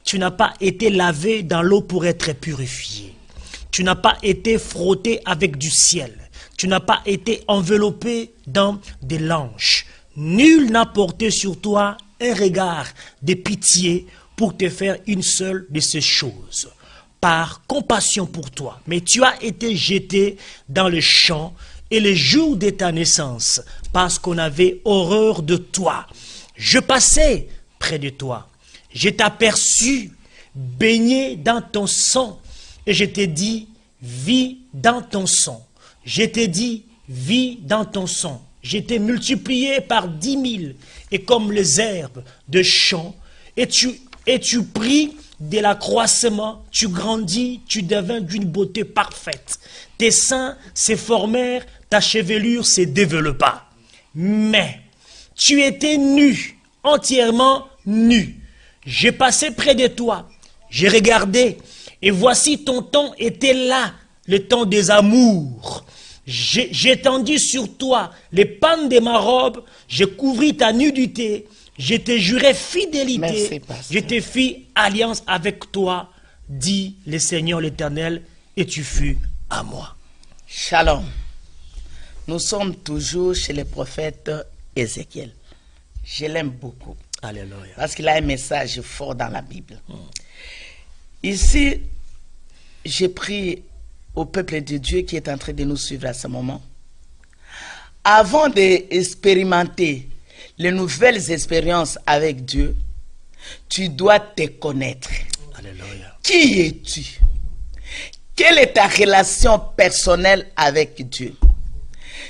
S1: Tu n'as pas été lavé dans l'eau pour être purifié. Tu n'as pas été frotté avec du ciel. Tu n'as pas été enveloppé dans des langes. Nul n'a porté sur toi un regard de pitié pour te faire une seule de ces choses, par compassion pour toi. Mais tu as été jeté dans le champ et le jour de ta naissance, parce qu'on avait horreur de toi. Je passais près de toi. Je t'aperçus baigné dans ton sang, et je t'ai dit, vis dans ton sang. Je t'ai dit, vis dans ton sang. Je t'ai multiplié par 10 000, et comme les herbes de champ, et tu pris de l'accroissement, tu grandis, tu devins d'une beauté parfaite. Tes seins se formèrent, ta chevelure se développa. Mais tu étais nu, entièrement nu. J'ai passé près de toi, j'ai regardé, et voici ton temps était là, le temps des amours. J'ai tendu sur toi les pans de ma robe, j'ai couvri ta nudité, je t'ai juré fidélité, je t'ai fait alliance avec toi, dit le Seigneur l'Éternel, et tu fus à moi.
S2: Shalom. Nous sommes toujours chez le prophète Ézéchiel. Je l'aime beaucoup.
S1: Alléluia.
S2: Parce qu'il a un message fort dans la Bible. Ici, j'ai pris au peuple de Dieu qui est en train de nous suivre à ce moment. Avant d'expérimenter les nouvelles expériences avec Dieu, tu dois te connaître.
S1: Alléluia.
S2: Qui es-tu? Quelle est ta relation personnelle avec Dieu?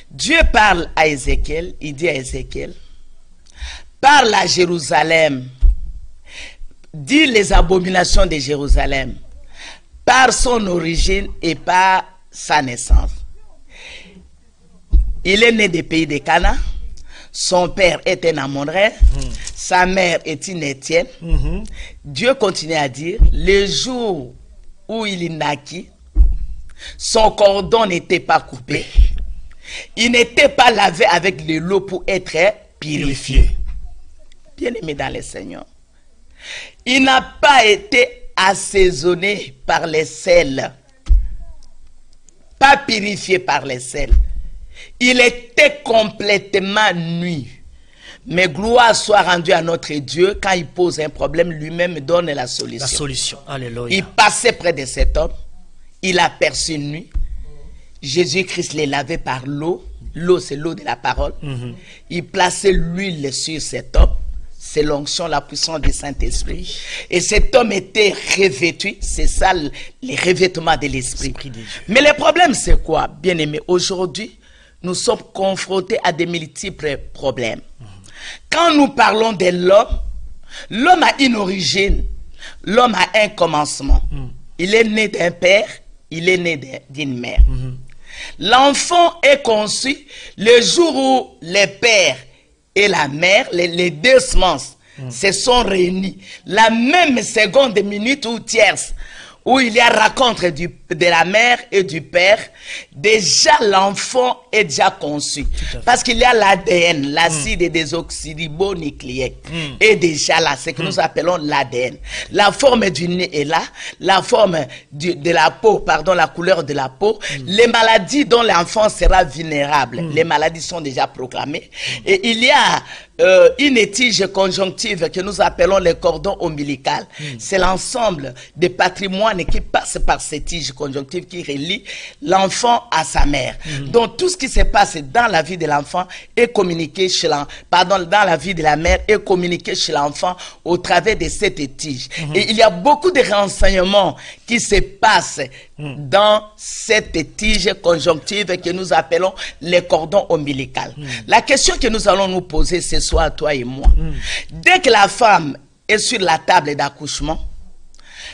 S2: Dieu parle à Ézéchiel, il dit à Ézéchiel, parle à Jérusalem, dis les abominations de Jérusalem, par son origine et par sa naissance. Il est né des pays de Cana, son père est un Amonrien, sa mère est une Étienne. Dieu continue à dire, le jour où il naquit, son cordon n'était pas coupé, il n'était pas lavé avec de l'eau pour être purifié. Bien-aimé dans le Seigneur, il n'a pas été assaisonné par les sels, pas purifié par les sels. Il était complètement nu. Mais gloire soit rendue à notre Dieu, quand il pose un problème, lui-même donne la solution.
S1: La solution, alléluia.
S2: Il passait près de cet homme, il aperçut nu. Jésus-Christ les lavait par l'eau. L'eau, c'est l'eau de la parole. Il plaçait l'huile sur cet homme. C'est l'onction, la puissance du Saint-Esprit. Et cet homme était revêtu. C'est ça, les revêtements de l'Esprit. Mais le problème, c'est quoi, bien-aimé? Aujourd'hui, nous sommes confrontés à des multiples problèmes. Quand nous parlons de l'homme, l'homme a une origine. L'homme a un commencement. Il est né d'un père, il est né d'une mère. L'enfant est conçu le jour où le père et la mère, les deux semences, se sont réunis. La même seconde, minute ou tierce, où il y a rencontre de la mère et du père, déjà l'enfant est déjà conçu. Parce qu'il y a l'ADN, l'acide désoxyribonucléique. Et déjà là, c'est que nous appelons l'ADN. La forme du nez est là, la forme de la peau, pardon, la couleur de la peau. Les maladies dont l'enfant sera vulnérable, les maladies sont déjà proclamées. Et il y a une tige conjonctive que nous appelons le cordon ombilical. C'est l'ensemble des patrimoines qui passe par cette tige conjonctive qui relie l'enfant à sa mère. Donc tout ce qui se passe dans la vie de l'enfant est communiqué chez dans la vie de la mère est communiqué chez l'enfant au travers de cette tige. Et il y a beaucoup de renseignements qui se passent dans cette tige conjonctive que nous appelons le cordon ombilical. La question que nous allons nous poser ce soir, toi et moi, dès que la femme est sur la table d'accouchement,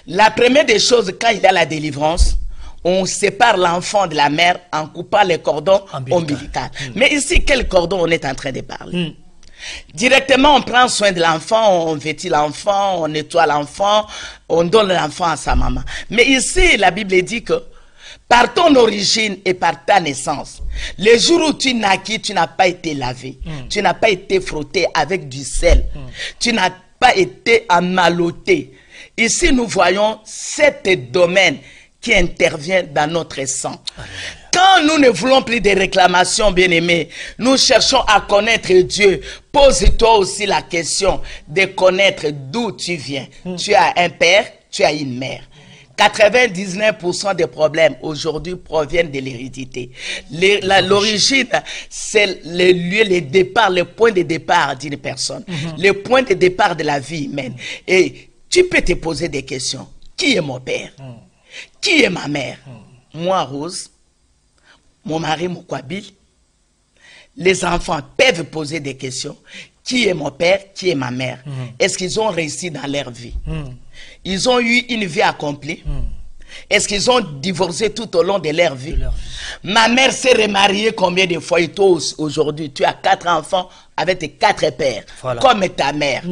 S2: la première des choses, quand il y a la délivrance, on sépare l'enfant de la mère en coupant le cordon ombilical. Mais ici, quel cordon on est en train de parler? Directement, on prend soin de l'enfant, on vêtit l'enfant, on nettoie l'enfant, on donne l'enfant à sa maman. Mais ici, la Bible dit que par ton origine et par ta naissance, le jour où tu naquis, tu n'as pas été lavé, tu n'as pas été frotté avec du sel, tu n'as pas été amalloté. Ici, nous voyons 7 domaines qui interviennent dans notre sang. Quand nous ne voulons plus de réclamations, bien-aimés, nous cherchons à connaître Dieu. Pose-toi aussi la question de connaître d'où tu viens. Tu as un père, tu as une mère. 99% des problèmes aujourd'hui proviennent de l'hérédité. L'origine, c'est le lieu, le départ, le point de départ d'une personne. Le point de départ de la vie humaine. Et tu peux te poser des questions. Qui est mon père? Qui est ma mère? Moi, Rose, mon mari, Mokwabil. Les enfants peuvent poser des questions. Qui est mon père? Qui est ma mère? Est-ce qu'ils ont réussi dans leur vie? Ils ont eu une vie accomplie? Est-ce qu'ils ont divorcé tout au long de leur vie? Ma mère s'est remariée combien de fois? Et toi aujourd'hui, tu as 4 enfants avec tes 4 pères, comme ta mère.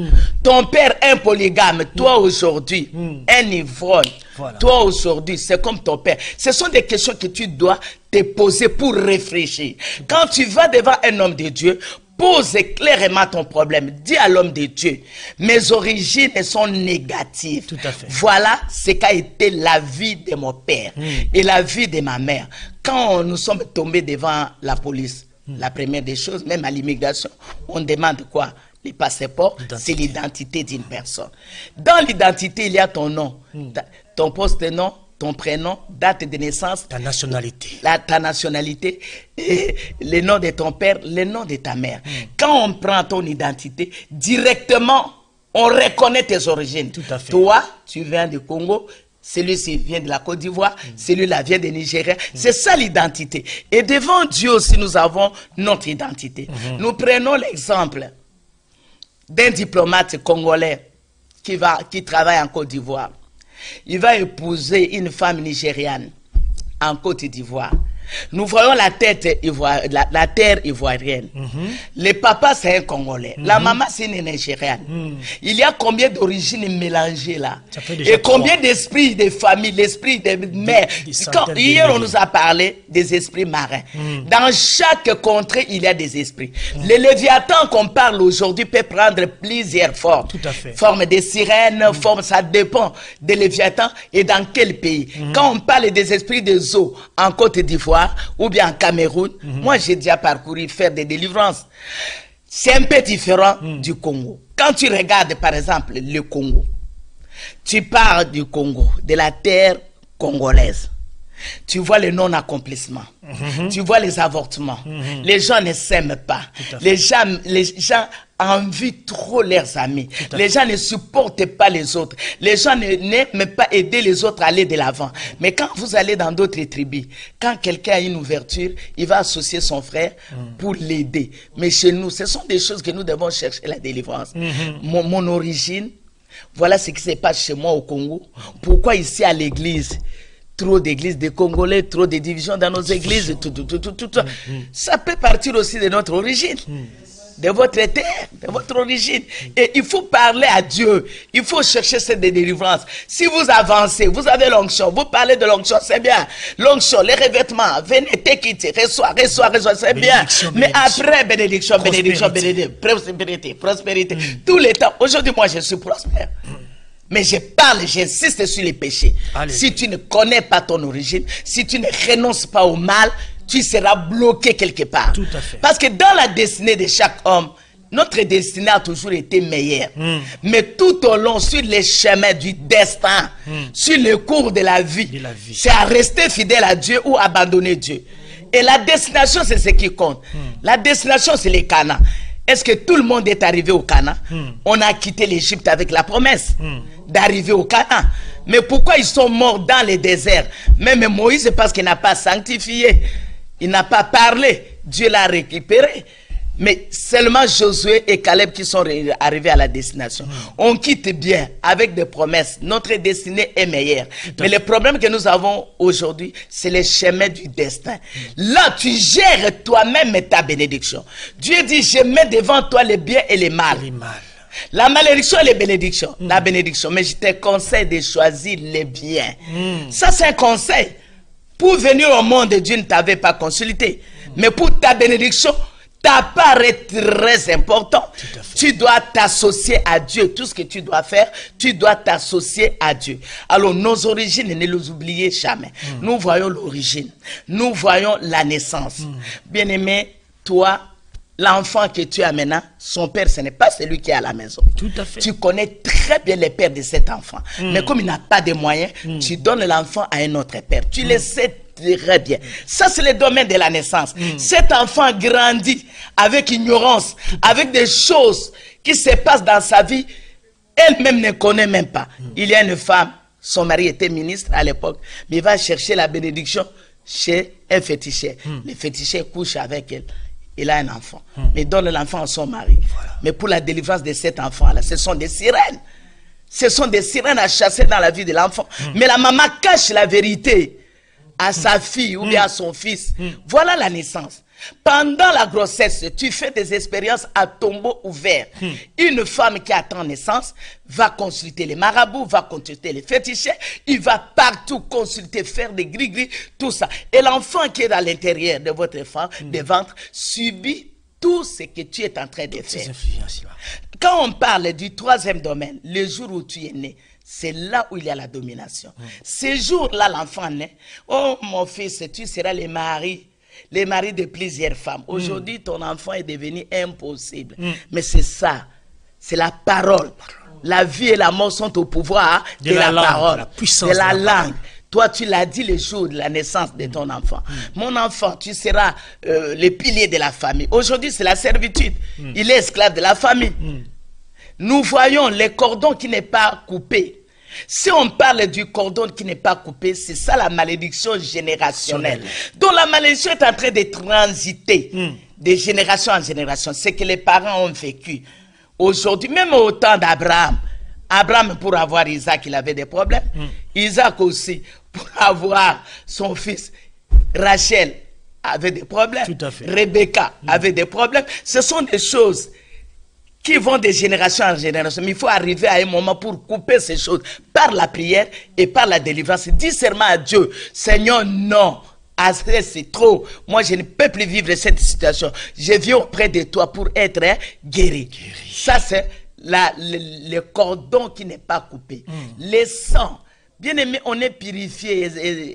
S2: Ton père, un polygame, toi aujourd'hui, un ivrogne. Toi aujourd'hui, c'est comme ton père. Ce sont des questions que tu dois te poser pour réfléchir. Quand tu vas devant un homme de Dieu, pose clairement ton problème. Dis à l'homme de Dieu, mes origines sont négatives.
S1: Tout à fait.
S2: Voilà ce qu'a été la vie de mon père et la vie de ma mère. Quand nous sommes tombés devant la police, la première des choses, même à l'immigration, on demande quoi? Les passeports, c'est l'identité d'une personne. Dans l'identité, il y a ton nom, ton poste-nom, ton prénom, date de naissance,
S1: ta nationalité,
S2: ta nationalité, et le nom de ton père, le nom de ta mère. Quand on prend ton identité, directement, on reconnaît tes origines.
S1: Tout à fait.
S2: Toi, tu viens du Congo, celui-ci vient de la Côte d'Ivoire, celui-là vient de Nigeria. C'est ça l'identité. Et devant Dieu aussi, nous avons notre identité. Nous prenons l'exemple d'un diplomate congolais qui travaille en Côte d'Ivoire. Il va épouser une femme nigériane en Côte d'Ivoire. Nous voyons la terre ivoirienne. Le papa, c'est un Congolais. La maman, c'est une Nigériane. Il y a combien d'origines mélangées là? Et combien d'esprits de famille, l'esprit de mère. Hier, on nous a parlé des esprits marins. Dans chaque contrée, il y a des esprits. Le Léviathan qu'on parle aujourd'hui peut prendre plusieurs formes.
S1: Tout à fait.
S2: Forme de sirène, forme, ça dépend des Léviathans et dans quel pays. Quand on parle des esprits des eaux en Côte d'Ivoire, ou bien en Cameroun, moi j'ai déjà parcouru faire des délivrances. C'est un peu différent du Congo. Quand tu regardes par exemple le Congo, tu parles du Congo, de la terre congolaise. Tu vois le non-accomplissement. Tu vois les avortements. Les gens ne s'aiment pas. Les gens envient trop leurs amis. Les gens ne supportent pas les autres. Les gens n'aiment pas aider les autres à aller de l'avant. Mais quand vous allez dans d'autres tribus, quand quelqu'un a une ouverture, il va associer son frère pour l'aider. Mais chez nous, ce sont des choses que nous devons chercher la délivrance. Mon origine, voilà ce qui se passe chez moi au Congo. Pourquoi ici à l'église? Trop d'églises de Congolais, trop de divisions dans nos églises, tout. Ça peut partir aussi de notre origine, de votre terre, de votre origine. Et il faut parler à Dieu, il faut chercher cette délivrance. Si vous avancez, vous avez l'onction, vous parlez de l'onction, c'est bien. L'onction, les revêtements, venez, quitter, reçois, c'est bien. Mais après, bénédiction, prospérité, tout le temps. Aujourd'hui, moi, je suis prospère. Mais je parle, j'insiste sur les péchés. Si tu ne connais pas ton origine, si tu ne renonces pas au mal, tu seras bloqué quelque part.
S1: Tout à fait.
S2: Parce que dans la destinée de chaque homme, notre destinée a toujours été meilleure. Mais tout au long, sur les chemins du destin, sur le cours de la vie, c'est à rester fidèle à Dieu ou abandonner Dieu. Et la destination, c'est ce qui compte. La destination, c'est les Canaan. Est-ce que tout le monde est arrivé au Canaan? On a quitté l'Égypte avec la promesse d'arriver au Canaan. Mais pourquoi ils sont morts dans le désert? Même Moïse, c'est parce qu'il n'a pas sanctifié. Il n'a pas parlé. Dieu l'a récupéré. Mais seulement Josué et Caleb qui sont arrivés à la destination. On quitte bien avec des promesses. Notre destinée est meilleure. Mais le problème que nous avons aujourd'hui, c'est le chemin du destin. Là, tu gères toi-même ta bénédiction. Dieu dit, je mets devant toi les biens et les mal. La malédiction et les bénédictions. La bénédiction. Mais je te conseille de choisir les biens. Ça, c'est un conseil. Pour venir au monde, Dieu ne t'avait pas consulté. Mais pour ta bénédiction, ta part est très importante. Tu dois t'associer à Dieu. Tout ce que tu dois faire, tu dois t'associer à Dieu. Alors, nos origines, ne les oubliez jamais. Nous voyons l'origine. Nous voyons la naissance. Bien-aimé, toi, l'enfant que tu as maintenant, son père, ce n'est pas celui qui est à la maison.
S1: Tout à fait.
S2: Tu connais très bien le père de cet enfant. Mais comme il n'a pas de moyens, tu donnes l'enfant à un autre père. Tu le sais très bien. Ça, c'est le domaine de la naissance. Cet enfant grandit avec ignorance, avec des choses qui se passent dans sa vie, elle-même ne connaît même pas. Il y a une femme, son mari était ministre à l'époque, mais il va chercher la bénédiction chez un féticheur. Le féticheur couche avec elle. Il a un enfant, mais donne l'enfant à son mari. Voilà. Mais pour la délivrance de cet enfant-là, ce sont des sirènes. Ce sont des sirènes à chasser dans la vie de l'enfant. Mais la maman cache la vérité à sa fille ou bien à son fils. Voilà la naissance. Pendant la grossesse, tu fais des expériences à tombeau ouvert. Une femme qui attend naissance va consulter les marabouts, va consulter les féticheurs, il va partout consulter, faire des gris-gris, tout ça. Et l'enfant qui est à l'intérieur de votre de ventre subit tout ce que tu es en train de faire. Quand on parle du troisième domaine, le jour où tu es né, c'est là où il y a la domination. Ce jour-là, l'enfant naît. Oh mon fils, tu seras le mari de plusieurs femmes. Aujourd'hui, ton enfant est devenu impossible. Mais c'est ça, c'est la parole. La vie et la mort sont au pouvoir de la parole,
S1: la puissance
S2: de la langue. Toi, tu l'as dit le jour de la naissance de ton enfant. Mon enfant, tu seras le pilier de la famille. Aujourd'hui, c'est la servitude. Il est esclave de la famille. Nous voyons le cordon qui n'est pas coupé. Si on parle du cordon qui n'est pas coupé, c'est ça la malédiction générationnelle. Donc la malédiction est en train de transiter de génération en génération. C'est que les parents ont vécu. Aujourd'hui, même au temps d'Abraham, Abraham, pour avoir Isaac, il avait des problèmes. Isaac aussi, pour avoir son fils, Rachel avait des problèmes.
S1: Tout à fait.
S2: Rebecca avait des problèmes. Ce sont des choses qui vont de génération en génération. Mais il faut arriver à un moment pour couper ces choses par la prière et par la délivrance. Dis seulement à Dieu, Seigneur, non, assez c'est trop. Moi, je ne peux plus vivre cette situation. Je viens auprès de toi pour être guéri. Ça, c'est le cordon qui n'est pas coupé. Le sang. Bien aimé, on est purifié.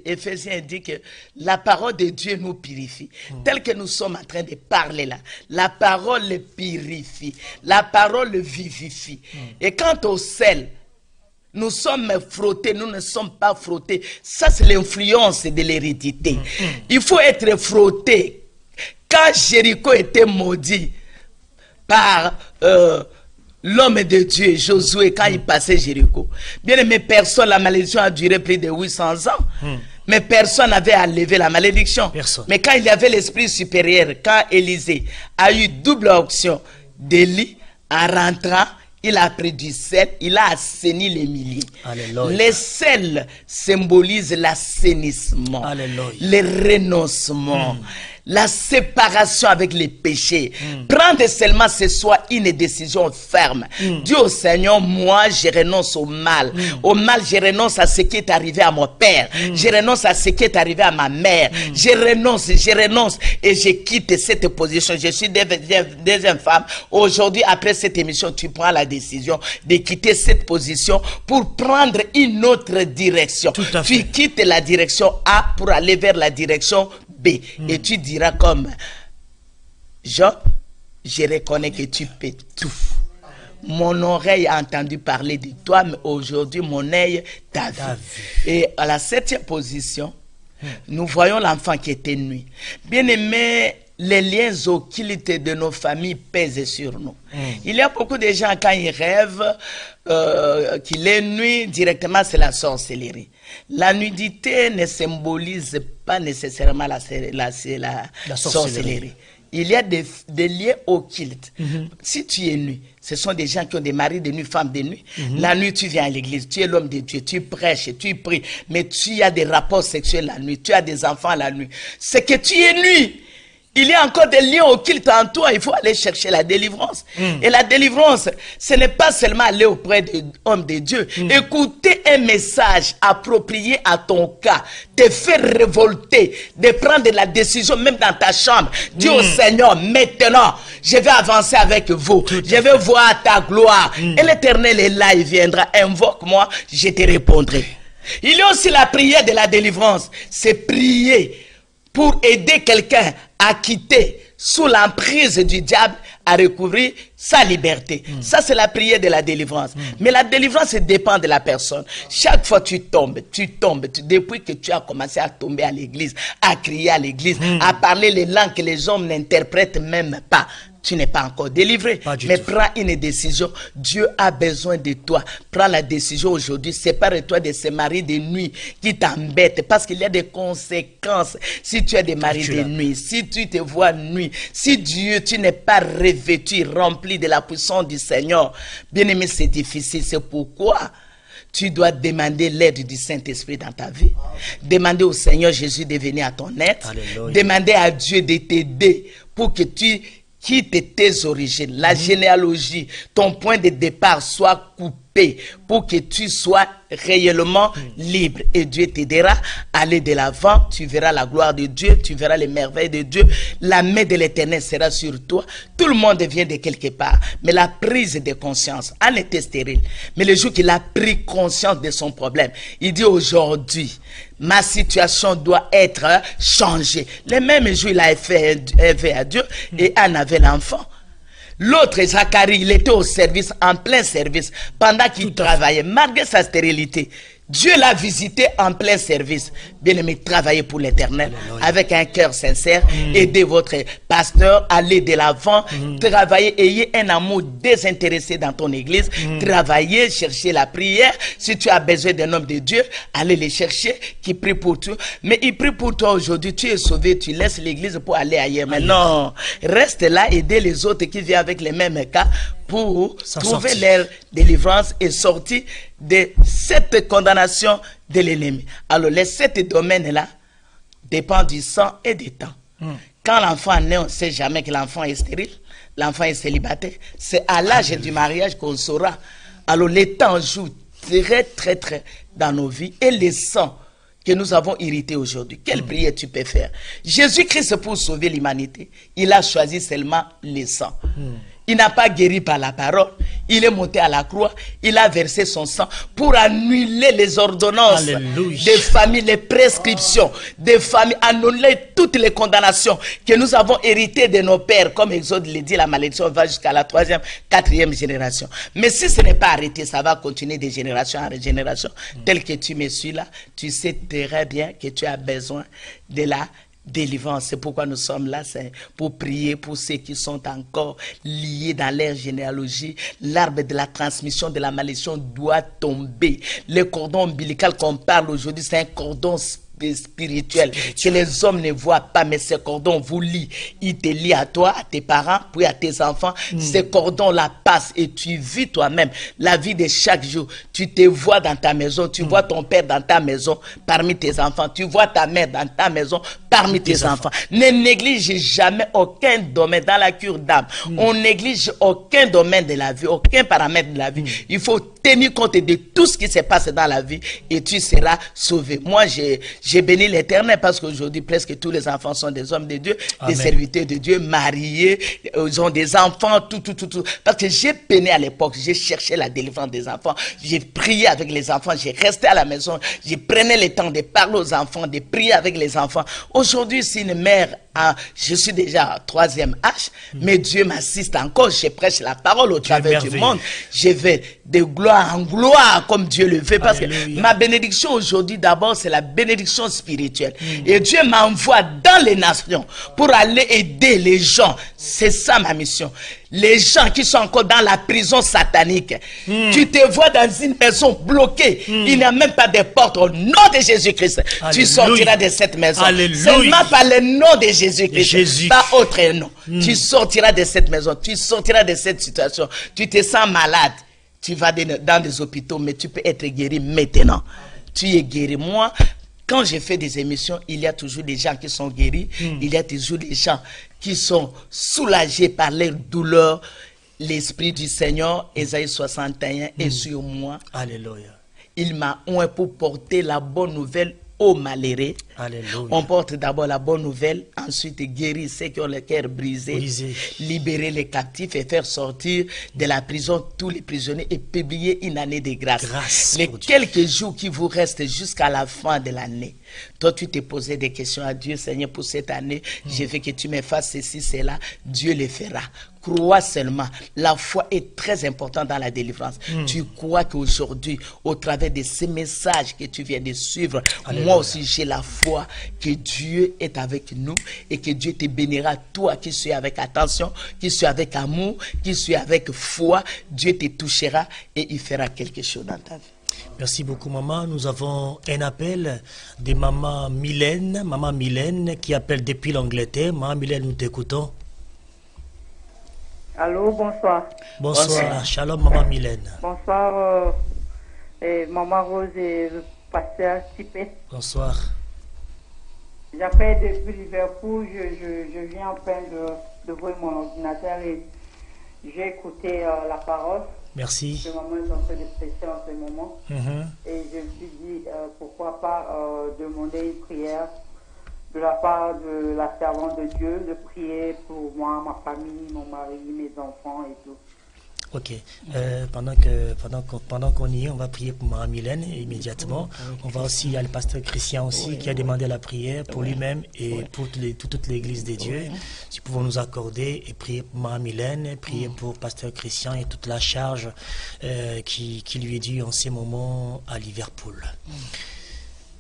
S2: Éphésiens dit que la parole de Dieu nous purifie. Tel que nous sommes en train de parler là, la parole le purifie. La parole le vivifie. Et quant au sel, nous sommes frottés, nous ne sommes pas frottés. Ça, c'est l'influence de l'hérédité. Il faut être frotté. Quand Jéricho était maudit par l'homme de Dieu, Josué, quand il passait Jéricho, bien aimé, personne, la malédiction a duré plus de 800 ans. Mais personne n'avait à lever la malédiction. Personne. Mais quand il y avait l'esprit supérieur, quand Élisée a eu double onction d'Élie, en rentrant, il a pris du sel, il a assaini les milliers. Alléluia. Le sel symbolise l'assainissement, le renoncement, la séparation avec les péchés. Prendre seulement ce soir une décision ferme. Dis au Seigneur, moi je renonce au mal. Au mal, je renonce à ce qui est arrivé à mon père. Je renonce à ce qui est arrivé à ma mère. Je renonce et je quitte cette position. Je suis deuxième femme. Aujourd'hui, après cette émission, tu prends la décision de quitter cette position pour prendre une autre direction. Tu quittes la direction A pour aller vers la direction B. Et tu diras comme Job, je reconnais que tu peux tout. Mon oreille a entendu parler de toi, mais aujourd'hui mon œil t'a vu. Et à la 7e position, nous voyons l'enfant qui était nuit. Bien aimé, les liens occultes de nos familles pèsent sur nous. Il y a beaucoup de gens, quand ils rêvent qu'il est nuit, directement c'est la sorcellerie. La nudité ne symbolise pas nécessairement la sorcellerie. Il y a des liens occultes. Si tu es nu, ce sont des gens qui ont des maris de nuit, femmes de nuit. La nuit, tu viens à l'église, tu es l'homme de Dieu, tu prêches, tu pries, mais tu as des rapports sexuels la nuit, tu as des enfants la nuit. C'est que tu es nu. Il y a encore des liens occultes en toi. Il faut aller chercher la délivrance. Et la délivrance, ce n'est pas seulement aller auprès de l'homme de Dieu. Écouter un message approprié à ton cas, te faire révolter, de prendre la décision même dans ta chambre. Dis au Seigneur, maintenant, je vais avancer avec vous. Je vais voir ta gloire. Et l'Éternel est là, il viendra. Invoque-moi, je te répondrai. Il y a aussi la prière de la délivrance. C'est prier pour aider quelqu'un à quitter sous l'emprise du diable, à recouvrir sa liberté. Ça, c'est la prière de la délivrance. Mais la délivrance dépend de la personne. Chaque fois tu tombes. Depuis que tu as commencé à tomber à l'église, à crier à l'église, à parler les langues que les hommes n'interprètent même pas, tu n'es pas encore délivré. Mais prends une décision. Dieu a besoin de toi. Prends la décision aujourd'hui. Sépare-toi de ces maris de nuit qui t'embêtent. Parce qu'il y a des conséquences. Si tu as des maris de nuit, si tu te vois nuit, si Dieu, tu n'es pas revêtu, rempli de la puissance du Seigneur. Bien-aimé, c'est difficile. C'est pourquoi tu dois demander l'aide du Saint-Esprit dans ta vie. Demander au Seigneur Jésus de venir à ton aide. Alléluia. Demander à Dieu de t'aider pour que tu quitte tes origines, la généalogie, ton point de départ soit coupé pour que tu sois réellement libre. Et Dieu t'aidera à aller de l'avant. Tu verras la gloire de Dieu, tu verras les merveilles de Dieu. La main de l'Éternel sera sur toi. Tout le monde vient de quelque part. Mais la prise de conscience, Anne était stérile. Mais le jour qu'il a pris conscience de son problème, il dit aujourd'hui, ma situation doit être changée. Le même jour, il a fait à Dieu et Anne avait l'enfant. L'autre, Zacharie, il était au service, en plein service, pendant qu'il travaillait, malgré sa stérilité. Dieu l'a visité en plein service. Bien-aimé, travaillez pour l'Éternel avec un cœur sincère. Aidez votre pasteur, allez de l'avant. Travaillez, ayez un amour désintéressé dans ton église. Travaillez, cherchez la prière. Si tu as besoin d'un homme de Dieu, allez les chercher, qui prie pour toi. Mais il prie pour toi aujourd'hui. Tu es sauvé, tu laisses l'église pour aller ailleurs. Mais non, reste là, aidez les autres qui viennent avec les mêmes cas pour trouver leur délivrance et sortir de cette condamnation de l'ennemi. Alors, les 7 domaines-là dépendent du sang et du temps. Quand l'enfant naît, on ne sait jamais que l'enfant est stérile, l'enfant est célibataire. C'est à l'âge du mariage qu'on saura. Alors, les temps jouent très dans nos vies et les sangs que nous avons hérité aujourd'hui. Quelle prière tu peux faire? Jésus-Christ, pour sauver l'humanité, il a choisi seulement les sangs. Il n'a pas guéri par la parole. Il est monté à la croix. Il a versé son sang pour annuler les ordonnances des familles, les prescriptions des familles, annuler toutes les condamnations que nous avons héritées de nos pères. Comme Exode le dit, la malédiction va jusqu'à la 3e, 4e génération. Mais si ce n'est pas arrêté, ça va continuer de génération en génération. Tel que tu me suis là, tu sais très bien que tu as besoin de la délivrance. C'est pourquoi nous sommes là, c'est pour prier pour ceux qui sont encore liés dans leur généalogie. L'arbre de la transmission de la malédiction doit tomber. Le cordon ombilical qu'on parle aujourd'hui, c'est un cordon spirituel que les hommes ne voient pas, mais ce cordon vous lie. Il te lie à toi, à tes parents, puis à tes enfants. Ce cordon-là passe et tu vis toi-même la vie de chaque jour. Tu te vois dans ta maison, tu vois ton père dans ta maison parmi tes enfants, tu vois ta mère dans ta maison parmi tes enfants. Ne néglige jamais aucun domaine dans la cure d'âme. On néglige aucun domaine de la vie, aucun paramètre de la vie. Il faut tenir compte de tout ce qui se passe dans la vie et tu seras sauvé. Moi, j'ai béni l'Éternel parce qu'aujourd'hui, presque tous les enfants sont des hommes de Dieu, des serviteurs de Dieu, mariés, ils ont des enfants, tout. Parce que j'ai peiné à l'époque, j'ai cherché la délivrance des enfants, j'ai prié avec les enfants, j'ai resté à la maison, j'ai prenais le temps de parler aux enfants, de prier avec les enfants. Aujourd'hui, si une mère, je suis déjà au 3e âge, mais Dieu m'assiste encore, je prêche la parole au travers du monde, je vais de gloire en gloire comme Dieu le veut, parce que ma bénédiction aujourd'hui d'abord c'est la bénédiction spirituelle et Dieu m'envoie dans les nations pour aller aider les gens. C'est ça ma mission. Les gens qui sont encore dans la prison satanique, tu te vois dans une maison bloquée, il n'y a même pas de porte. Au nom de Jésus-Christ, tu sortiras de cette maison. Seulement par le nom de Jésus-Christ, pas autre nom. Tu sortiras de cette maison, tu sortiras de cette situation. Tu te sens malade, tu vas dans des hôpitaux, mais tu peux être guéri maintenant. Tu es guéri. Moi, quand j'ai fait des émissions, il y a toujours des gens qui sont guéris, il y a toujours des gens qui sont soulagés par leurs douleurs. L'Esprit du Seigneur, Ésaïe 61, est sur moi.
S1: Alléluia.
S2: Il m'a oint pour porter la bonne nouvelle aux malheureux.
S1: Alléluia.
S2: On porte d'abord la bonne nouvelle, ensuite guérir ceux qui ont le cœur brisé, libérer les captifs et faire sortir de la prison tous les prisonniers et publier une année de grâce. Les quelques jours qui vous restent jusqu'à la fin de l'année, toi tu t'es posé des questions à Dieu, Seigneur, pour cette année, je veux que tu me fasses ceci, cela, Dieu le fera. Crois seulement. La foi est très importante dans la délivrance. Tu crois qu'aujourd'hui, au travers de ces messages que tu viens de suivre, moi aussi j'ai la foi que Dieu est avec nous et que Dieu te bénira, toi qui suis avec attention, qui suis avec amour, qui suis avec foi. Dieu te touchera et il fera quelque chose dans ta vie.
S1: Merci beaucoup, maman. Nous avons un appel de maman Mylène qui appelle depuis l'Angleterre. Maman Mylène, nous t'écoutons.
S4: Allô, bonsoir.
S1: Bonsoir. Shalom, maman Mylène.
S4: Bonsoir, maman Rose et le pasteur Tipé.
S1: Bonsoir.
S4: J'appelle depuis Liverpool. Je viens en peine de voir mon ordinateur et j'ai écouté la parole.
S1: Merci.
S4: Que maman est en train de prêcher en ce moment. Et je me suis dit, pourquoi pas demander une prière de la part de la servante de Dieu, de prier pour moi, ma famille, mon mari, mes enfants et tout.
S1: Ok. Pendant qu'on y est, on va prier pour Maman Mylène immédiatement. On va aussi, il y a le pasteur Christian aussi qui a demandé la prière pour lui-même et pour toute l'église des dieux. Si nous pouvons nous accorder et prier pour Maman Mylène, prier pour pasteur Christian et toute la charge qui lui est due en ces moments à Liverpool.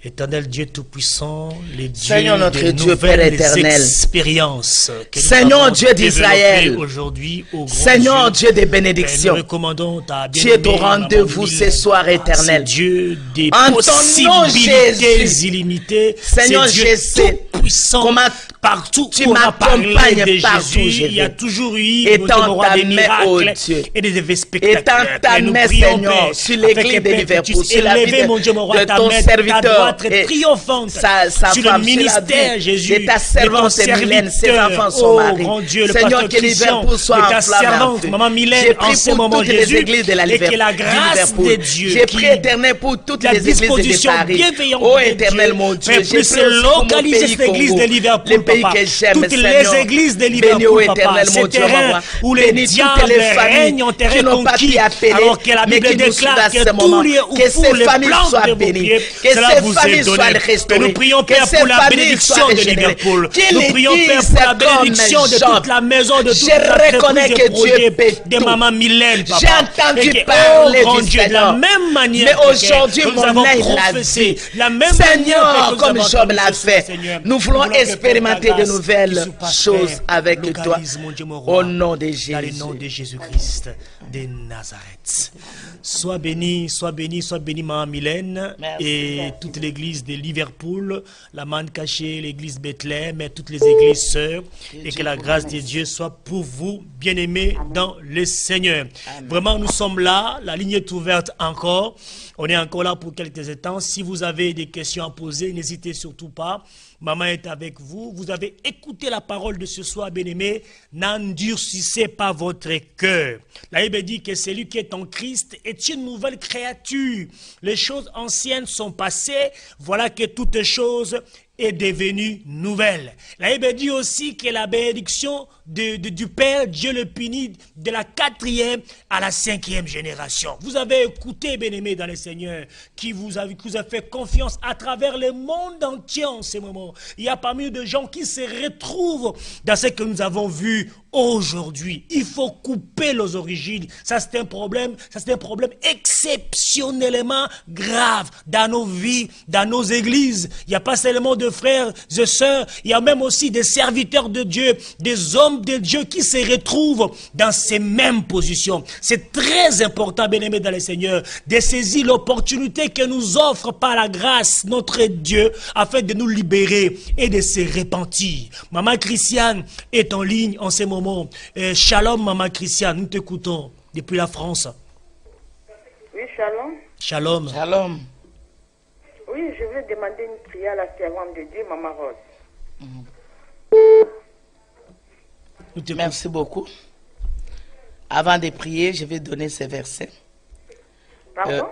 S1: Éternel Dieu Tout-Puissant, les dieux
S2: Seigneur notre
S1: des
S2: Dieu, Père éternel,
S1: expériences que
S2: Seigneur Dieu d'Israël,
S1: aujourd'hui,
S2: Seigneur Dieu des bénédictions, tu es au rendez-vous ce soir éternel.
S1: Dieu des
S2: en
S1: possibilités illimitées,
S2: Seigneur Jésus,
S1: comment partout
S2: tu
S1: où on a parlé de
S2: partout,
S1: Jésus, il y a toujours eu
S2: étends ta
S1: des
S2: main,
S1: miracles
S2: oh Dieu,
S1: et des spectacles.
S2: étends ta main, Seigneur, sur l'église de Liverpool, sur la vie
S1: de
S2: ton serviteur,
S1: triomphante
S2: sa
S1: sur
S2: femme,
S1: le ministère, Jésus,
S2: de ta servante Mylène, ses enfants, son mari.
S1: Grand Dieu, le
S2: Seigneur,
S1: pasteur
S2: que Liverpool soit
S1: de ta
S2: enflammé
S1: servante, maman Mylène, en ce moment, Jésus, et que la grâce de Dieu,
S2: j'ai prié éternel pour toutes les églises de Paris. Oh éternel mon Dieu, j'ai prié
S1: localiser cette église de Liverpool,
S2: le pays que j'aime,
S1: toutes les églises de Liverpool, papa, ces terrains où les diables règnent en terrain conquis, alors que la Bible déclare que tout lieu où pour les plantes de vos pieds, cela vous est donné. Que nous prions, Père, pour la bénédiction de Liverpool. Nous prions, Père, pour la bénédiction de toute la maison, de toute l'entreprise et projet de maman Mylène, papa.
S2: J'ai entendu parler du
S1: Dieu, de la même manière
S2: mais aujourd'hui,
S1: mon œil l'a vu. La même
S2: Seigneur, comme Job l'a fait, nous voulons expérimenter de nouvelles choses avec toi. Au nom de Jésus.
S1: Dans le nom de Jésus-Christ de Nazareth. Sois béni, maman Mylène.
S2: Merci,
S1: et toute l'église de Liverpool, la manne cachée, l'église Bethléem, et toutes les églises sœurs. Et que la grâce de Dieu soit pour vous, bien-aimés dans le Seigneur.
S2: Amen.
S1: Vraiment, nous sommes là. La ligne est ouverte encore. On est encore là pour quelques instants. Si vous avez des questions à poser, n'hésitez surtout pas. Maman est avec vous. Vous avez écouté la parole de ce soir, bien-aimé. N'endurcissez pas votre cœur. La Bible dit que celui qui est en Christ est une nouvelle créature. Les choses anciennes sont passées. Voilà que toutes choses est devenue nouvelle. La Bible dit aussi que la bénédiction du Père, Dieu le punit de la 4e à la 5e génération. Vous avez écouté, bien-aimé dans le Seigneur, qui vous a fait confiance à travers le monde entier en ce moment. Il y a parmi nous des gens qui se retrouvent dans ce que nous avons vu aujourd'hui. Il faut couper les origines. Ça, c'est un problème exceptionnellement grave dans nos vies, dans nos églises. Il n'y a pas seulement de frères et sœurs, il y a même aussi des serviteurs de Dieu, des hommes de Dieu qui se retrouvent dans ces mêmes positions. C'est très important, bien-aimés dans le Seigneur, de saisir l'opportunité que nous offre par la grâce notre Dieu afin de nous libérer et de se repentir. Maman Christiane est en ligne en ce moment. Shalom, Maman Christiane, nous t'écoutons depuis la France.
S4: Oui, shalom.
S1: Shalom.
S2: Shalom.
S4: Oui, je veux demander une prière. prier à la servante de Dieu, Maman Rose.
S2: Merci beaucoup. Avant de prier, je vais donner ces versets.
S4: Pardon?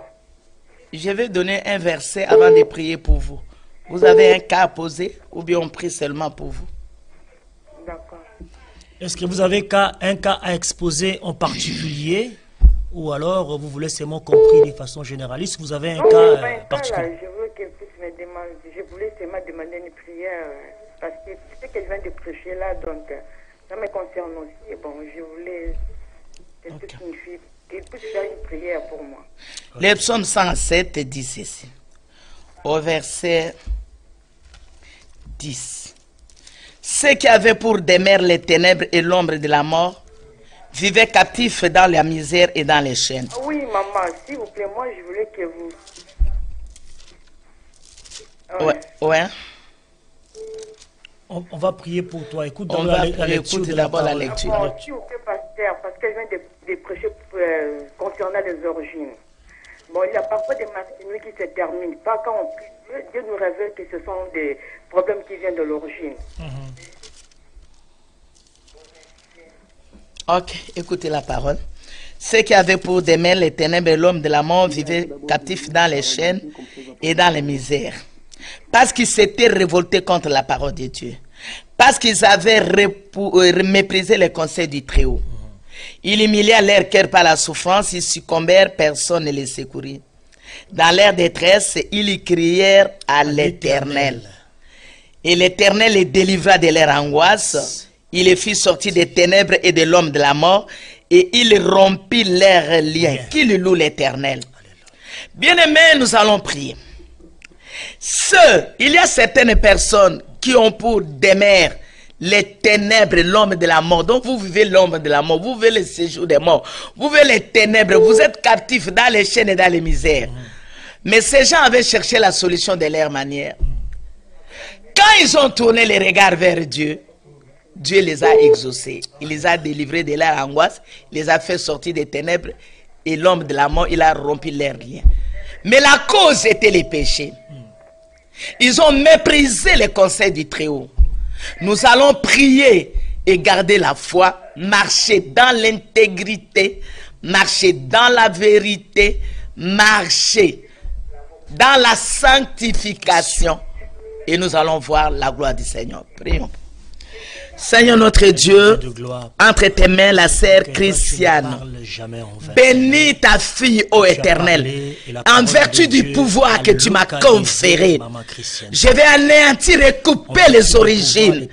S2: Je vais donner un verset avant de prier pour vous. Vous avez un cas à poser ou bien on prie seulement pour vous?
S4: D'accord.
S1: Est-ce que vous avez un cas à exposer en particulier ou alors vous voulez seulement compris de façon généraliste? Vous avez un cas particulier?
S4: Je veux qu'elle puisse me demander. Je voulais seulement demander une prière parce que ce qu'elle vient de prêcher là, donc ça me concerne aussi. Bon, je voulais qu'elle puisse faire une prière pour moi.
S2: Le psaume 107 dit ceci, au verset 10. Ceux qui avaient pour demeure les ténèbres et l'ombre de la mort vivaient captifs dans la misère et dans les chaînes.
S4: Oui, maman, s'il vous plaît, moi je voulais que vous...
S2: Ouais.
S1: On va prier pour toi. Écoute
S2: On va écouter d'abord la lecture.
S4: S'il vous plaît, pasteur, parce qu'elle vient de prêcher concernant les origines. Bon, il y a parfois des matinées qui se terminent. Pas quand on prie Dieu, Dieu nous révèle que ce sont des problèmes qui viennent de l'origine.
S2: Ok, écoutez la parole. Ceux qui avaient pour demeure les ténèbres et l'homme de la mort vivaient captifs dans les chaînes et dans les misères. Parce qu'ils s'étaient révoltés contre la parole de Dieu. Parce qu'ils avaient méprisé les conseils du Très-Haut. Ils humiliaient leur cœur par la souffrance, ils succombèrent, personne ne les secourit. Dans leur détresse, ils crièrent à l'Éternel. Et l'Éternel les délivra de leur angoisse. Il les fit sortir des ténèbres et de l'homme de la mort, et il rompit leurs liens. Qu'il loue l'Éternel. Bien-aimés, nous allons prier. Il y a certaines personnes qui ont pour demeure les ténèbres, l'homme de la mort. Donc vous vivez l'homme de la mort, vous vivez le séjour des morts, vous vivez les ténèbres, vous êtes captifs dans les chaînes et dans les misères. Mais ces gens avaient cherché la solution de leur manière. Quand ils ont tourné les regards vers Dieu, Dieu les a exaucés. Il les a délivrés de leur angoisse, il les a fait sortir des ténèbres, et l'homme de la mort, il a rompu leurs liens. Mais la cause était les péchés. Ils ont méprisé les conseils du Très-Haut. Nous allons prier et garder la foi, marcher dans l'intégrité, marcher dans la vérité, marcher dans la sanctification. Et nous allons voir la gloire du Seigneur. Prions. Seigneur notre Dieu, entre tes mains la sœur Christiane, bénis ta fille, ô Éternel, en vertu du pouvoir que tu m'as conféré. Je vais anéantir et couper les origines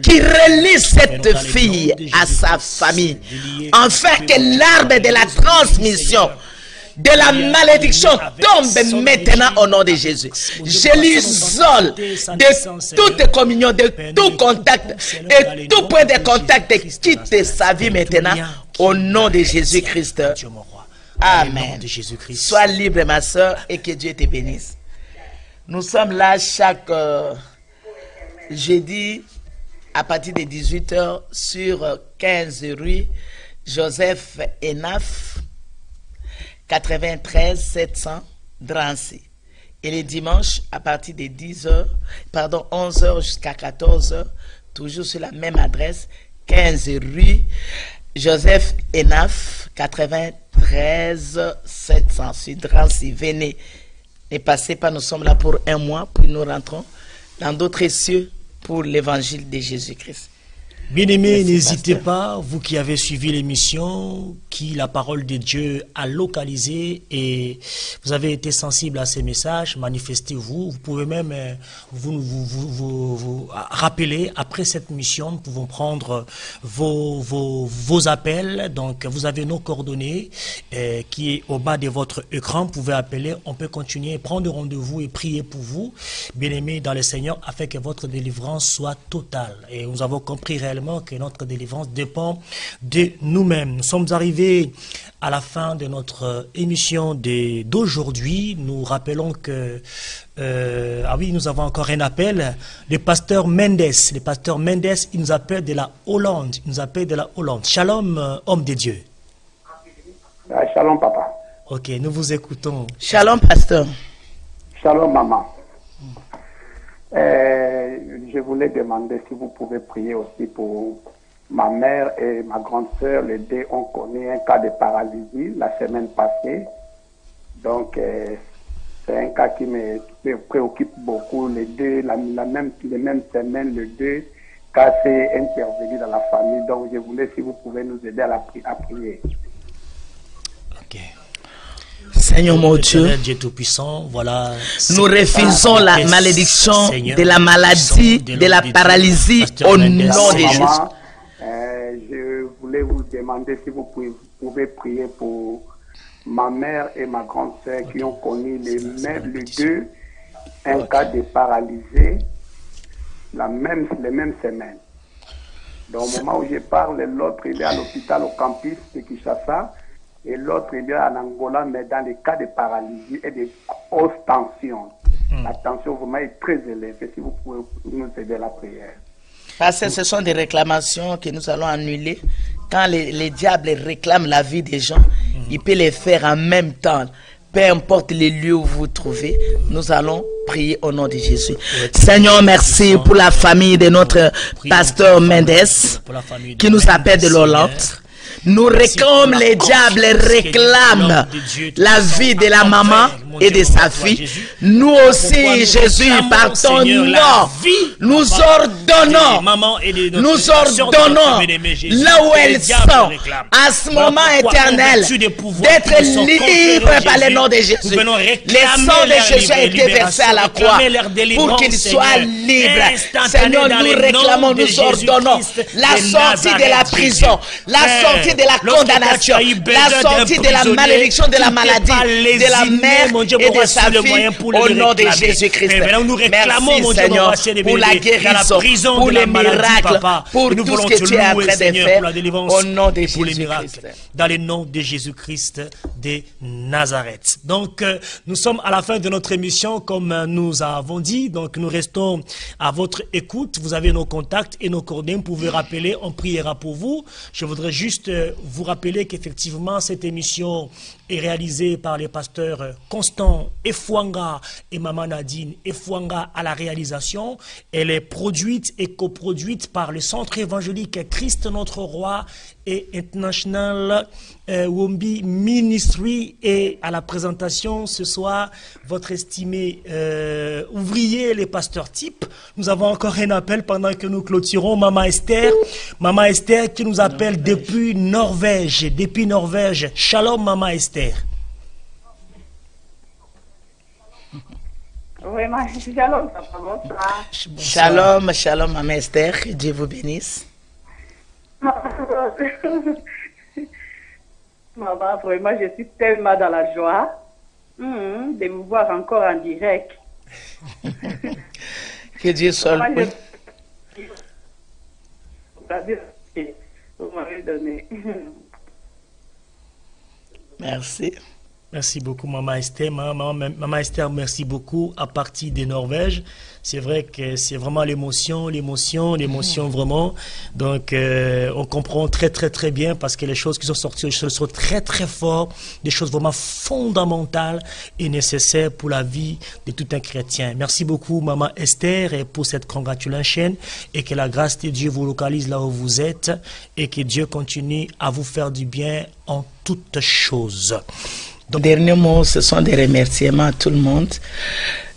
S2: qui relient cette fille à sa famille, afin que l'arbre de la transmission de la malédiction tombe maintenant au nom de Jésus. Je l'isole de toute communion, de tout contact et tout point de contact quitte sa vie maintenant au nom de Jésus-Christ. Amen. Sois libre ma soeur et que Dieu te bénisse. Nous sommes là chaque jeudi à partir de 18h sur 15 rue Joseph Enaf 93 700 Drancy. Et les dimanches à partir de 11h jusqu'à 14h, toujours sur la même adresse, 15 rue Joseph Enaf 93 700 sur Drancy. Venez, ne passez pas, nous sommes là pour un mois, puis nous rentrons dans d'autres cieux pour l'évangile de Jésus-Christ.
S1: Bien-aimés, n'hésitez pas, vous qui avez suivi l'émission, qui la parole de Dieu a localisé et vous avez été sensible à ces messages, manifestez-vous. Vous pouvez même vous rappeler, après cette mission, nous pouvons prendre vos appels. Donc, vous avez nos coordonnées qui est au bas de votre écran. Vous pouvez appeler, on peut continuer, prendre rendez-vous et prier pour vous, bien-aimés dans le Seigneur, afin que votre délivrance soit totale. Et nous avons compris réellement que notre délivrance dépend de nous-mêmes. Nous sommes arrivés à la fin de notre émission d'aujourd'hui. Nous rappelons que nous avons encore un appel. Le pasteur Mendes, il nous appelle de la Hollande. Shalom, homme de Dieu.
S5: Shalom, papa.
S1: Ok, nous vous écoutons.
S2: Shalom, pasteur.
S5: Shalom, maman. Je voulais demander si vous pouvez prier aussi pour ma mère et ma grande sœur. Les deux ont connu un cas de paralysie la semaine passée. Donc, c'est un cas qui me préoccupe beaucoup. Les deux, les mêmes semaines, les deux cas s'est intervenu dans la famille. Donc, je voulais si vous pouvez nous aider à prier.
S1: Ok.
S2: Seigneur mon Dieu,
S1: Dieu Tout-Puissant, voilà,
S2: nous refusons la malédiction de la maladie, de la paralysie au nom de Jésus.
S5: Je voulais vous demander si vous pouvez prier pour ma mère et ma grande sœur qui ont connu les deux un cas de paralysé les mêmes semaines. Donc, au moment où je parle, l'autre il est à l'hôpital au campus de Kinshasa et l'autre il est en Angola, mais dans les cas de paralysie et de haute tension. La tension vraiment est très élevée. Si vous pouvez nous aider à la prière.
S2: Parce que ce sont des réclamations que nous allons annuler. Quand les diables réclament la vie des gens, ils peuvent les faire en même temps. Peu importe les lieux où vous vous trouvez, nous allons prier au nom de Jésus. Seigneur, merci pour la famille de notre pasteur Mendes qui nous appelle de l'Hollande. Nous réclamons, les diables réclament la vie de la maman et de sa fille. Nous aussi, Jésus, par ton nom, nous ordonnons là où elles sont, à ce moment éternel, d'être libres par le nom de Jésus. Le sang de Jésus a été versé à la croix pour qu'ils soient libres. Seigneur, nous réclamons, nous ordonnons la sortie de la prison, la sortie de la condamnation, la sortie de la malédiction, de la maladie, de la mère et de sa fille, au nom de Jésus-Christ. Merci Seigneur pour la guérison, pour les miracles, pour tout ce que tu es en train de faire, au nom de Jésus-Christ.
S1: Dans le nom de Jésus-Christ de Nazareth. Donc, nous sommes à la fin de notre émission, comme nous avons dit. Donc, nous restons à votre écoute. Vous avez nos contacts et nos coordonnées. Vous pouvez rappeler, on priera pour vous. Je voudrais juste vous rappeler qu'effectivement, cette émission est réalisée par les pasteurs Constant Efouanga et Maman Nadine Efouanga à la réalisation. Elle est produite et coproduite par le Centre évangélique Christ notre Roi et International Wombi Ministry. Et à la présentation ce soir, votre estimé ouvrier, les pasteurs type. Nous avons encore un appel pendant que nous clôturons. Maman Esther qui nous appelle depuis Norvège. Shalom Maman Esther.
S4: Oui, shalom, papa, bonsoir.
S2: Shalom, shalom Maman Esther, que Dieu vous bénisse.
S4: Maman, vraiment, je suis tellement dans la joie de vous voir encore en direct.
S2: Que Dieu soit le
S4: vous m'avez donné.
S2: Merci.
S1: Merci beaucoup, Maman Esther. Maman Esther, merci beaucoup. À partir de Norvège, c'est vrai que c'est vraiment l'émotion vraiment. Donc, on comprend très bien parce que les choses qui sont sorties sont très fortes, des choses vraiment fondamentales et nécessaires pour la vie de tout un chrétien. Merci beaucoup, Maman Esther, et pour cette congratulation et que la grâce de Dieu vous localise là où vous êtes et que Dieu continue à vous faire du bien en toutes choses.
S2: Donc, dernier mot, ce sont des remerciements à tout le monde.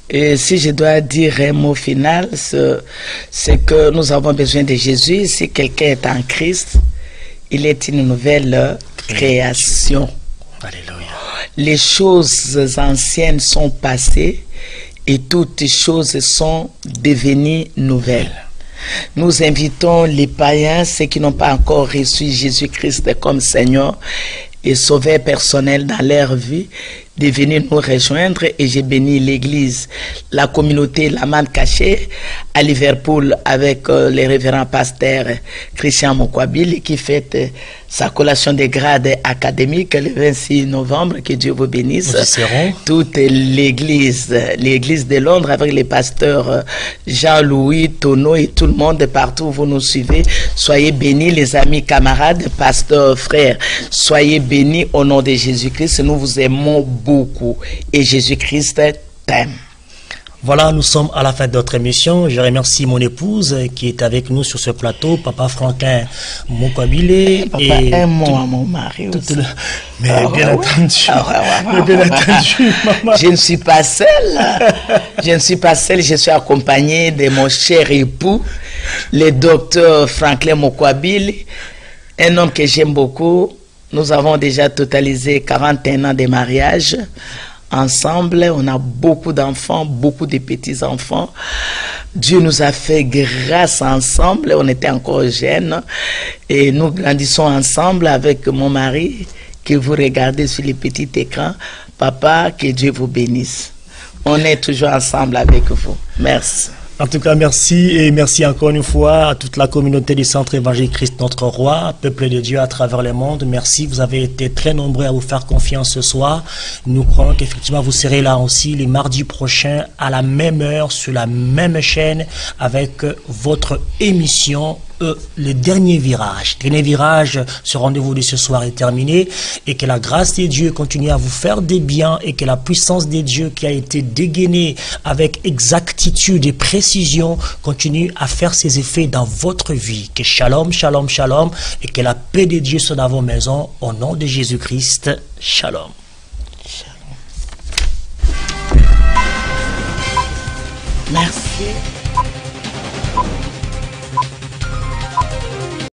S2: Et si je dois dire un mot final, c'est que nous avons besoin de Jésus. Si quelqu'un est en Christ, il est une nouvelle création.
S1: Alléluia.
S2: Les choses anciennes sont passées et toutes choses sont devenues nouvelles. Nous invitons les païens, ceux qui n'ont pas encore reçu Jésus-Christ comme Seigneur et Sauveur personnel dans leur vie, de venir nous rejoindre. Et j'ai béni l'église, la communauté La Manne Cachée à Liverpool avec le révérend pasteur Christian Mokwabili qui fête sa collation de grades académiques le 26 novembre. Que Dieu vous bénisse. Toute l'église de Londres avec les pasteurs Jean-Louis, Tono et tout le monde partout où vous nous suivez. Soyez bénis les amis, camarades, pasteurs, frères. Soyez bénis au nom de Jésus-Christ. Nous vous aimons beaucoup et Jésus-Christ t'aime.
S1: Voilà, nous sommes à la fin de notre émission. Je remercie mon épouse qui est avec nous sur ce plateau, Papa Franklin Mokwabile.
S2: Papa, un mot à mon mari aussi.
S1: Mais bien entendu. Mais bien entendu, maman.
S2: Je ne suis pas seule. Je ne suis pas seule. Je suis accompagnée de mon cher époux, le docteur Franklin Mokwabile, un homme que j'aime beaucoup. Nous avons déjà totalisé 41 ans de mariage. Ensemble, on a beaucoup d'enfants, beaucoup de petits-enfants. Dieu nous a fait grâce ensemble. On était encore jeunes et nous grandissons ensemble avec mon mari que vous regardez sur les petits écrans. Papa, que Dieu vous bénisse. On est toujours ensemble avec vous. Merci.
S1: En tout cas, merci et merci encore une fois à toute la communauté du Centre Évangélique Christ notre Roi, peuple de Dieu à travers le monde. Merci, vous avez été très nombreux à vous faire confiance ce soir. Nous croyons qu'effectivement vous serez là aussi les mardis prochains à la même heure sur la même chaîne avec votre émission le dernier virage. Dernier virage, ce rendez-vous de ce soir est terminé et que la grâce de Dieu continue à vous faire des biens et que la puissance de Dieu qui a été dégainée avec exactitude et précision continue à faire ses effets dans votre vie. Que shalom, shalom, shalom et que la paix de Dieu soit dans vos maisons au nom de Jésus-Christ. Shalom.
S2: Merci.